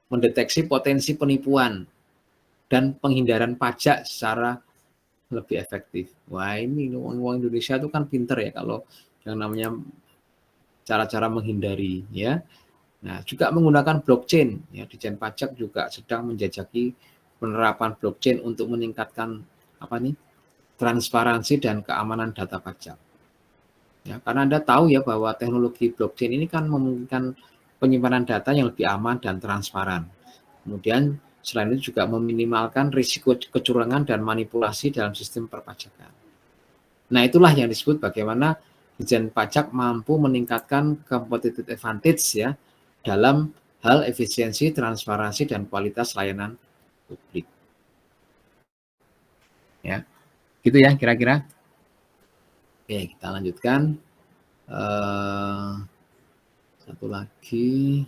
S1: mendeteksi potensi penipuan dan penghindaran pajak secara lebih efektif. Wah ini uang Indonesia itu kan pinter ya kalau yang namanya cara-cara menghindari ya. Nah juga menggunakan blockchain ya Ditjen Pajak juga sedang menjajaki penerapan blockchain untuk meningkatkan transparansi dan keamanan data pajak. Ya, karena Anda tahu ya bahwa teknologi blockchain ini kan memungkinkan penyimpanan data yang lebih aman dan transparan. Kemudian selain itu juga meminimalkan risiko kecurangan dan manipulasi dalam sistem perpajakan. Nah itulah yang disebut bagaimana Ditjen Pajak mampu meningkatkan competitive advantage ya dalam hal efisiensi, transparansi, dan kualitas layanan publik. Ya, gitu ya kira-kira. Oke, kita lanjutkan. Satu lagi.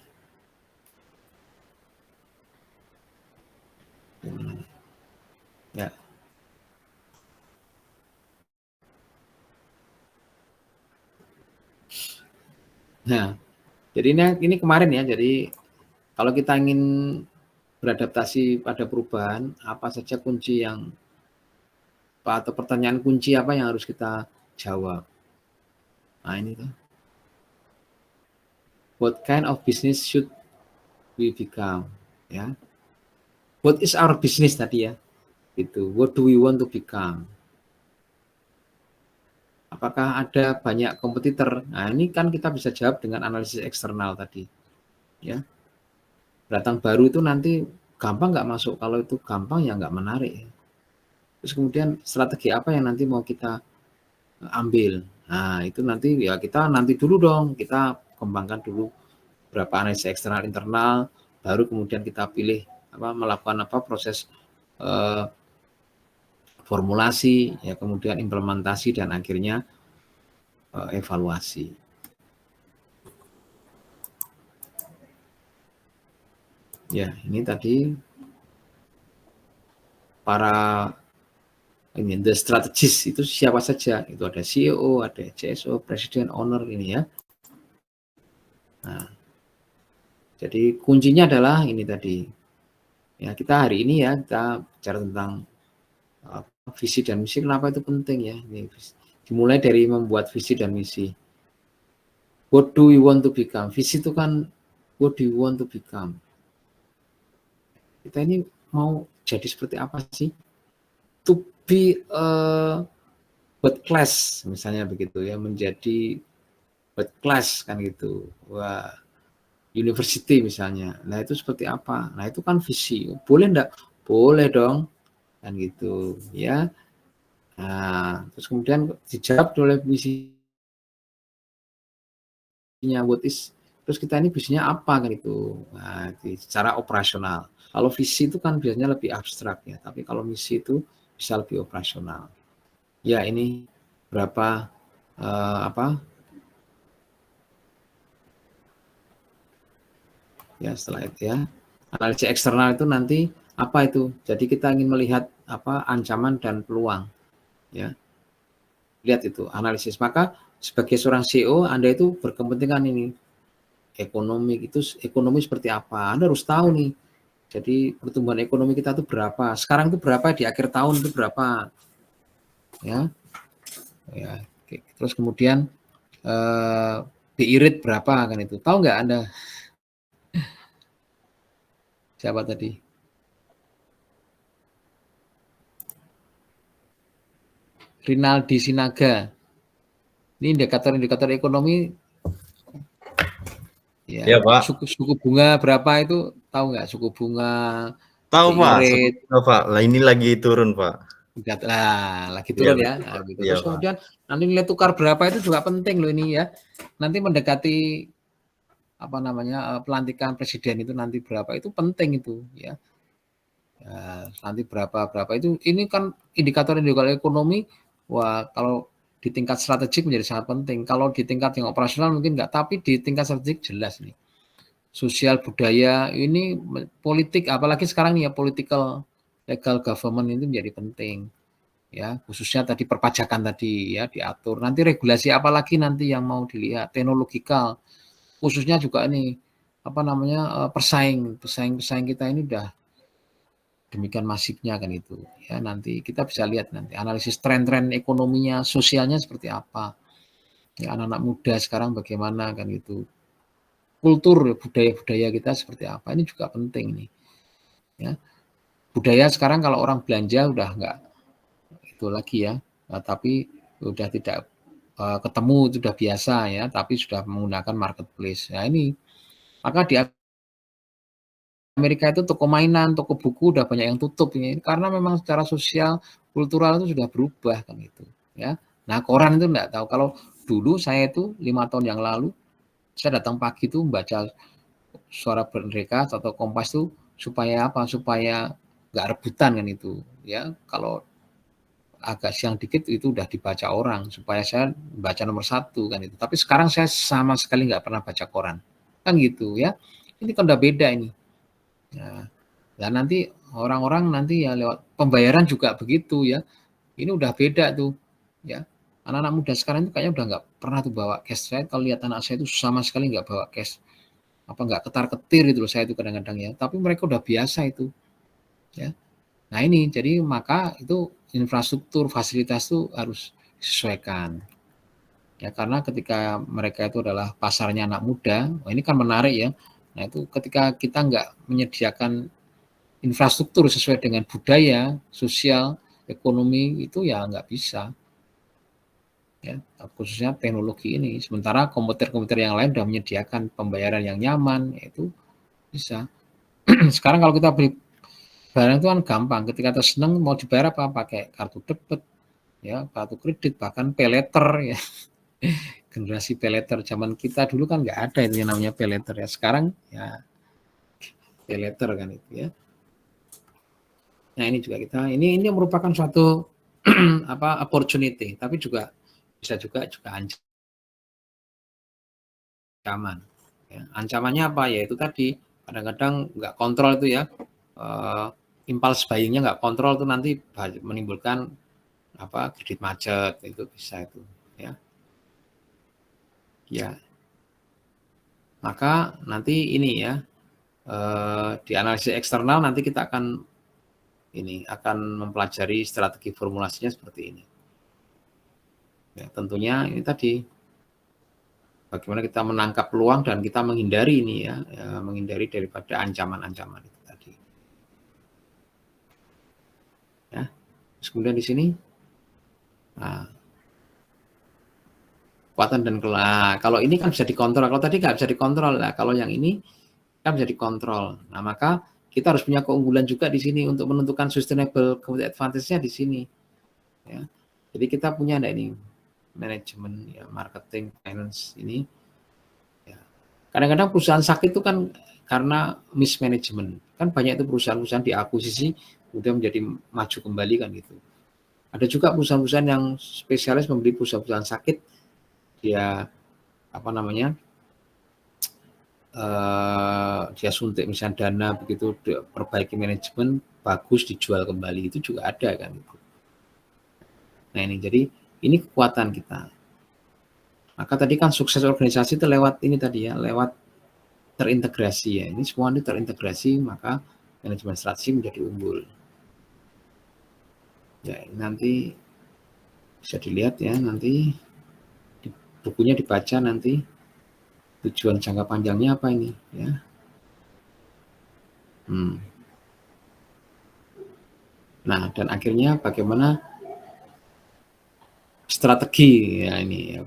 S1: Ya. Nah, jadi ini kemarin ya. Jadi kalau kita ingin beradaptasi pada perubahan, apa saja kunci yang atau pertanyaan kunci apa yang harus kita jawab? Nah ini tuh. What kind of business should we become? Ya. What is our business tadi ya? Itu. What do we want to become? Apakah ada banyak kompetitor? Nah ini kan kita bisa jawab dengan analisis eksternal tadi. Ya. Pendatang baru itu nanti gampang nggak masuk? Kalau itu gampang ya nggak menarik. Terus kemudian strategi apa yang nanti mau kita ambil? Nah itu nanti ya kita nanti dulu dong, kita kembangkan dulu berapa analisis eksternal internal, baru kemudian kita pilih melakukan proses formulasi, ya kemudian implementasi dan akhirnya evaluasi. Ya ini tadi para the strategist itu siapa saja, itu ada CEO, ada CSO, Presiden, Owner ini ya. Nah, jadi kuncinya adalah ini tadi. Ya kita hari ini ya kita bicara tentang visi dan misi. Kenapa itu penting ya? Ini dimulai dari membuat visi dan misi. What do we want to become? Visi itu kan what do you want to become? Kita ini mau jadi seperti apa sih? To be world class misalnya begitu ya, menjadi world class kan gitu. Wah, university misalnya. Nah, itu seperti apa? Nah, itu kan visi. Boleh enggak? Boleh dong. Kan gitu, ya. Nah, terus kemudian dijawab oleh visinya what is, terus kita ini visinya apa kan itu. Nah, secara operasional. Kalau visi itu kan biasanya lebih abstrak ya, tapi kalau misi itu bisa lebih operasional. Ya, ini berapa ya setelah itu ya. Analisis eksternal itu nanti apa itu? Jadi kita ingin melihat apa ancaman dan peluang ya. Lihat itu analisis. Maka sebagai seorang CEO Anda itu berkepentingan ini ekonomi seperti apa. Anda harus tahu nih. Jadi pertumbuhan ekonomi kita itu berapa? Sekarang itu berapa, di akhir tahun itu berapa? Ya. Ya. Oke. Terus kemudian BI rate berapa kan itu? Tahu nggak Anda? Siapa tadi? Rinaldi Sinaga. Ini indikator-indikator ekonomi ya.
S6: Pak.
S1: Suku bunga berapa itu tahu nggak? Suku bunga,
S6: Tahu
S1: BI
S6: Pak,
S1: rate,
S6: Pak. Lah ini lagi turun Pak.
S1: lagi turun ya. Nah, gitu. Terus kemudian nanti nilai tukar berapa itu juga penting loh ini ya. Nanti mendekati apa namanya pelantikan presiden itu nanti berapa itu penting itu ya. Ya, nanti berapa itu ini kan indikator-indikator ekonomi. Wah, kalau di tingkat strategik menjadi sangat penting. Kalau di tingkat yang operasional mungkin enggak, tapi di tingkat strategik jelas nih. Sosial budaya ini politik, apalagi sekarang nih ya political legal government itu menjadi penting. Ya, khususnya tadi perpajakan tadi ya diatur. Nanti regulasi apalagi nanti yang mau dilihat, teknologikal. Khususnya juga ini apa namanya pesaing kita ini udah demikian masifnya kan itu ya. Nanti kita bisa lihat nanti analisis tren-tren ekonominya, sosialnya seperti apa ya, anak-anak muda sekarang bagaimana kan itu, kultur budaya kita seperti apa, ini juga penting nih ya. Budaya sekarang kalau orang belanja udah enggak itu lagi ya, tapi udah tidak ketemu itu sudah biasa ya, tapi sudah menggunakan marketplace. Nah ini maka di Amerika itu toko mainan, toko buku udah banyak yang tutup ini karena memang secara sosial, kultural itu sudah berubah kan itu ya. Nah, koran itu enggak tahu, kalau dulu saya itu 5 tahun yang lalu saya datang pagi itu membaca Suara Merdeka atau Kompas itu supaya apa? Supaya enggak rebutan kan itu ya. Kalau agak siang dikit itu udah dibaca orang supaya saya baca nomor 1 kan itu. Tapi sekarang saya sama sekali enggak pernah baca koran. Kan gitu ya. Ini kan udah beda ini. Nah, dan nanti orang-orang nanti ya lewat pembayaran juga begitu ya. Ini udah beda tuh ya. Anak-anak muda sekarang itu kayaknya udah nggak pernah tuh bawa cash. Saya kalau lihat anak saya itu sama sekali nggak bawa cash. Apa nggak ketar-ketir itu loh saya itu kadang-kadang ya. Tapi mereka udah biasa itu ya. Nah ini jadi maka itu infrastruktur fasilitas itu harus disesuaikan. Ya karena ketika mereka itu adalah pasarnya anak muda, ini kan menarik ya. Nah itu ketika kita nggak menyediakan infrastruktur sesuai dengan budaya, sosial, ekonomi itu ya nggak bisa. Ya, khususnya teknologi ini. Sementara komputer-komputer yang lain sudah menyediakan pembayaran yang nyaman, itu bisa. Sekarang kalau kita beli barang itu kan gampang. Ketika kita senang mau dibayar apa? Pakai kartu debit, ya, kartu kredit, bahkan pay letter ya. Generasi pay letter zaman kita dulu kan nggak ada itu yang namanya pay letter ya. Sekarang ya pay letter kan itu ya. Nah ini juga ini merupakan suatu apa opportunity, tapi juga bisa juga ancaman. Ya, ancamannya apa? Ya itu tadi kadang-kadang nggak kontrol itu ya, impulse buying-nya nggak kontrol itu nanti menimbulkan apa kredit macet itu bisa itu ya. Ya. Maka nanti ini ya di analisis eksternal nanti kita akan mempelajari strategi formulasinya seperti ini. Ya, tentunya ini tadi bagaimana kita menangkap peluang dan kita menghindari ini ya, menghindari daripada ancaman-ancaman itu tadi. Ya. Terus kemudian di sini, nah, kekuatan dan kalau ini kan bisa dikontrol, kalau tadi nggak bisa dikontrol lah, kalau yang ini kan bisa dikontrol. Nah, maka kita harus punya keunggulan juga di sini untuk menentukan sustainable competitive advantage-nya di sini. Ya. Jadi kita punya ada ini manajemen, ya, marketing, finance ini. Ya. Kadang-kadang perusahaan sakit itu kan karena mismanagement. Kan banyak itu perusahaan-perusahaan diakuisisi kemudian menjadi maju kembali kan gitu. Ada juga perusahaan-perusahaan yang spesialis membeli perusahaan-perusahaan sakit, dia apa namanya, dia suntik misalnya dana begitu, perbaiki manajemen, bagus dijual kembali, itu juga ada kan gitu. Nah ini jadi ini kekuatan kita. Maka tadi kan sukses organisasi itu lewat ini tadi ya, lewat terintegrasi ya. Ini semua ini terintegrasi, maka manajemen strategi menjadi unggul. Ya nanti bisa dilihat ya, nanti bukunya dibaca nanti tujuan jangka panjangnya apa ini ya. Nah dan akhirnya bagaimana strategi ya ini ya.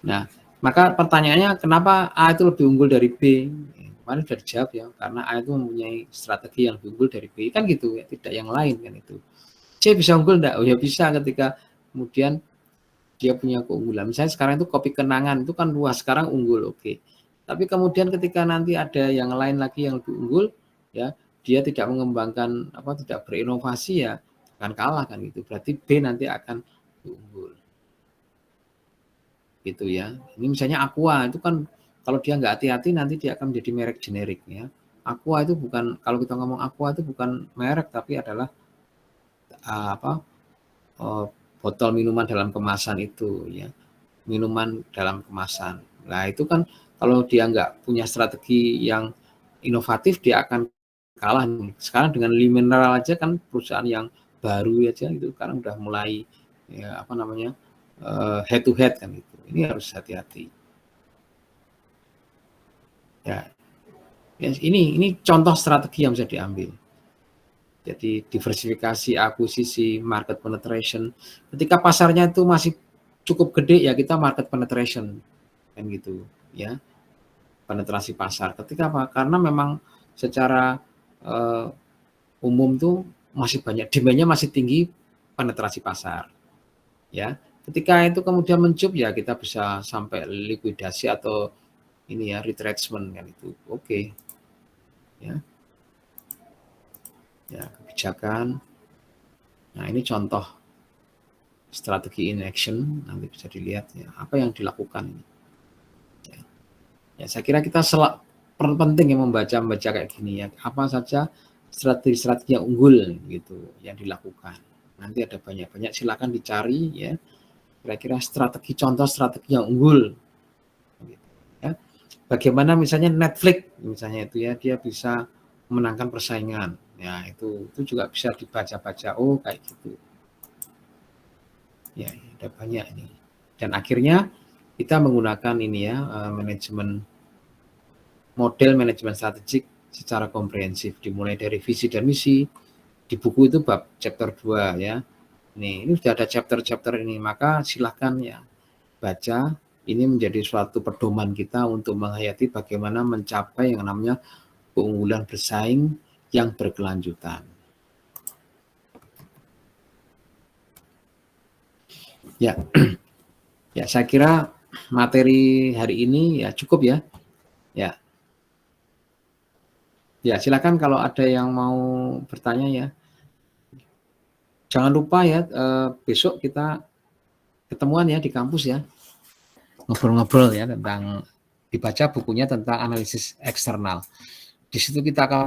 S1: Nah maka pertanyaannya kenapa A itu lebih unggul dari B? Kemarin sudah dijawab ya, karena A itu mempunyai strategi yang lebih unggul dari B kan gitu ya, tidak yang lain kan itu. C bisa unggul enggak? Oh ya bisa ketika kemudian dia punya keunggulan. Misalnya sekarang itu kopi kenangan itu kan luas, sekarang unggul, oke. Tapi kemudian ketika nanti ada yang lain lagi yang lebih unggul, ya dia tidak mengembangkan tidak berinovasi ya akan kalah kan gitu. Berarti B nanti akan unggul. Gitu ya. Ini misalnya Aqua itu kan kalau dia nggak hati-hati nanti dia akan menjadi merek generik ya. Aqua itu bukan, kalau kita ngomong Aqua itu bukan merek tapi adalah botol minuman dalam kemasan itu ya, minuman dalam kemasan. Nah itu kan kalau dia nggak punya strategi yang inovatif dia akan kalah. Sekarang dengan mineral aja kan perusahaan yang baru aja itu sekarang udah mulai ya, head to head kan itu. Ini harus hati-hati. Ya, ini contoh strategi yang bisa diambil. Jadi diversifikasi, akuisisi, market penetration. Ketika pasarnya itu masih cukup gede ya kita market penetration kan gitu ya, penetrasi pasar. Ketika apa? Karena memang secara umum tuh masih banyak demand-nya, masih tinggi, penetrasi pasar ya. Ketika itu kemudian mencup ya kita bisa sampai likuidasi atau ini ya retrenchment kan itu. Oke. Ya. Ya, kebijakan. Nah, ini contoh strategi in action, nanti bisa dilihat ya, apa yang dilakukan ini. Ya saya kira kita penting yang membaca kayak gini ya, apa saja strategi-strategi yang unggul gitu yang dilakukan. Nanti ada banyak silakan dicari ya, kira-kira contoh strategi yang unggul. Ya. Bagaimana misalnya Netflix misalnya itu ya, dia bisa memenangkan persaingan. Ya itu juga bisa dibaca-baca, oh kayak gitu. Ya ada banyak ini. Dan akhirnya kita menggunakan ini ya model manajemen strategik secara komprehensif, dimulai dari visi dan misi. Di buku itu bab chapter 2 ya. Ini sudah ada chapter ini, maka silahkan ya baca. Ini menjadi suatu pedoman kita untuk menghayati bagaimana mencapai yang namanya keunggulan bersaing yang berkelanjutan. Ya, ya saya kira materi hari ini ya cukup ya. Ya silakan kalau ada yang mau bertanya ya. Jangan lupa ya besok kita ketemuan ya di kampus ya, ngobrol-ngobrol ya tentang, dibaca bukunya tentang analisis eksternal. Di situ kita akan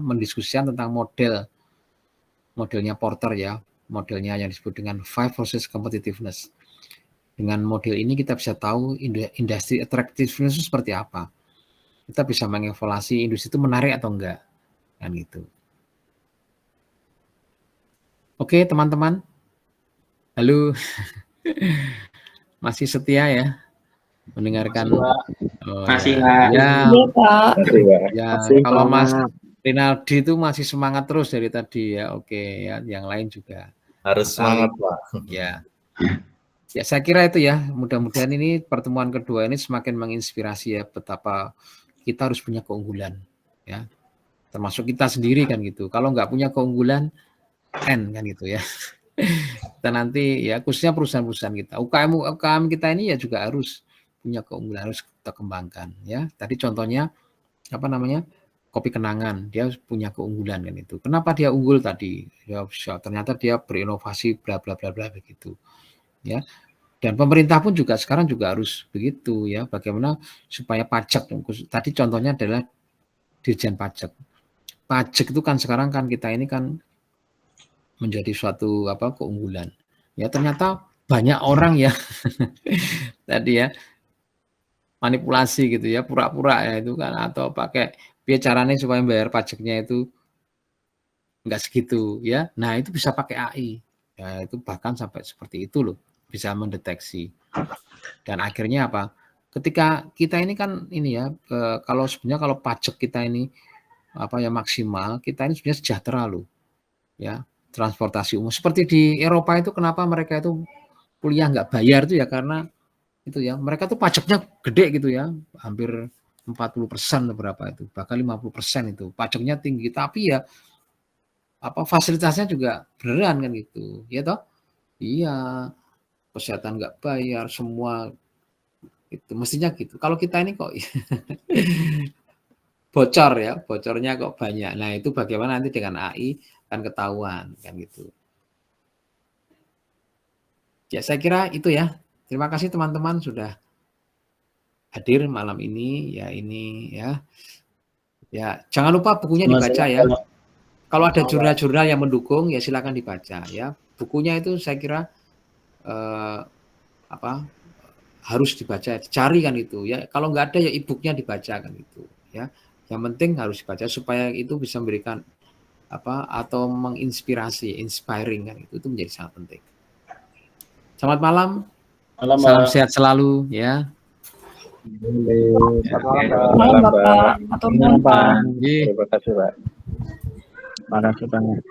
S1: mendiskusikan tentang modelnya Porter ya, modelnya yang disebut dengan 5 forces competitiveness. Dengan model ini kita bisa tahu industri attractiveness itu seperti apa. Kita bisa mengevaluasi industri itu menarik atau enggak, kan gitu. Oke teman-teman, halo, masih setia ya mendengarkan?
S2: Masih
S1: ya,
S5: Pak.
S1: Ya, kalau Mas Rinaldi itu masih semangat terus dari tadi ya. Oke ya, yang lain juga
S6: harus semangat Pak.
S1: Ya. Ya, saya kira itu ya. Mudah-mudahan ini pertemuan kedua ini semakin menginspirasi ya betapa kita harus punya keunggulan ya. Termasuk kita sendiri kan gitu. Kalau nggak punya keunggulan kan gitu ya. Kita nanti ya khususnya perusahaan-perusahaan kita. UKM kita ini ya juga harus punya keunggulan, harus kita kembangkan ya. Tadi contohnya apa namanya? Kopi Kenangan, dia punya keunggulan kan itu. Kenapa dia unggul tadi? Ya ternyata dia berinovasi bla bla bla bla begitu. Ya. Dan pemerintah pun juga sekarang juga harus begitu ya. Bagaimana supaya pajak, tadi contohnya adalah Dirjen Pajak. Pajak itu kan sekarang kan kita ini kan menjadi suatu keunggulan. Ya ternyata banyak orang ya tadi ya manipulasi gitu ya, pura-pura ya itu kan, atau pakai biar caranya supaya bayar pajaknya itu enggak segitu ya. Nah, itu bisa pakai AI. Ya, itu bahkan sampai seperti itu loh, bisa mendeteksi. Dan akhirnya apa? Ketika kita ini kan ini ya, kalau sebenarnya kalau pajak kita ini maksimal, kita ini sebenarnya sejahtera loh. Ya, transportasi umum. Seperti di Eropa itu kenapa mereka itu kuliah nggak bayar itu ya karena itu ya, mereka tuh pajaknya gede gitu ya, hampir 40% berapa itu, bahkan 50% itu. Pajaknya tinggi, tapi ya fasilitasnya juga beneran kan gitu. Ya toh? Iya, kesehatan nggak bayar, semua itu mestinya gitu. Kalau kita ini kok bocor ya, bocornya kok banyak. Nah, itu bagaimana nanti dengan AI kan ketahuan kan gitu. Ya, saya kira itu ya. Terima kasih teman-teman sudah hadir malam ini ya Ya, jangan lupa bukunya dibaca ya. Kalau ada jurnal-jurnal yang mendukung ya silakan dibaca ya. Bukunya itu saya kira harus dibaca, cari kan itu ya. Kalau nggak ada ya e-booknya dibaca kan itu ya. Yang penting harus dibaca supaya itu bisa memberikan atau menginspirasi, inspiring kan itu menjadi sangat penting. Selamat malam. Salam sehat selalu ya.
S5: Selamat malam Bapak.
S7: Terima kasih Pak. Terima kasih banyak.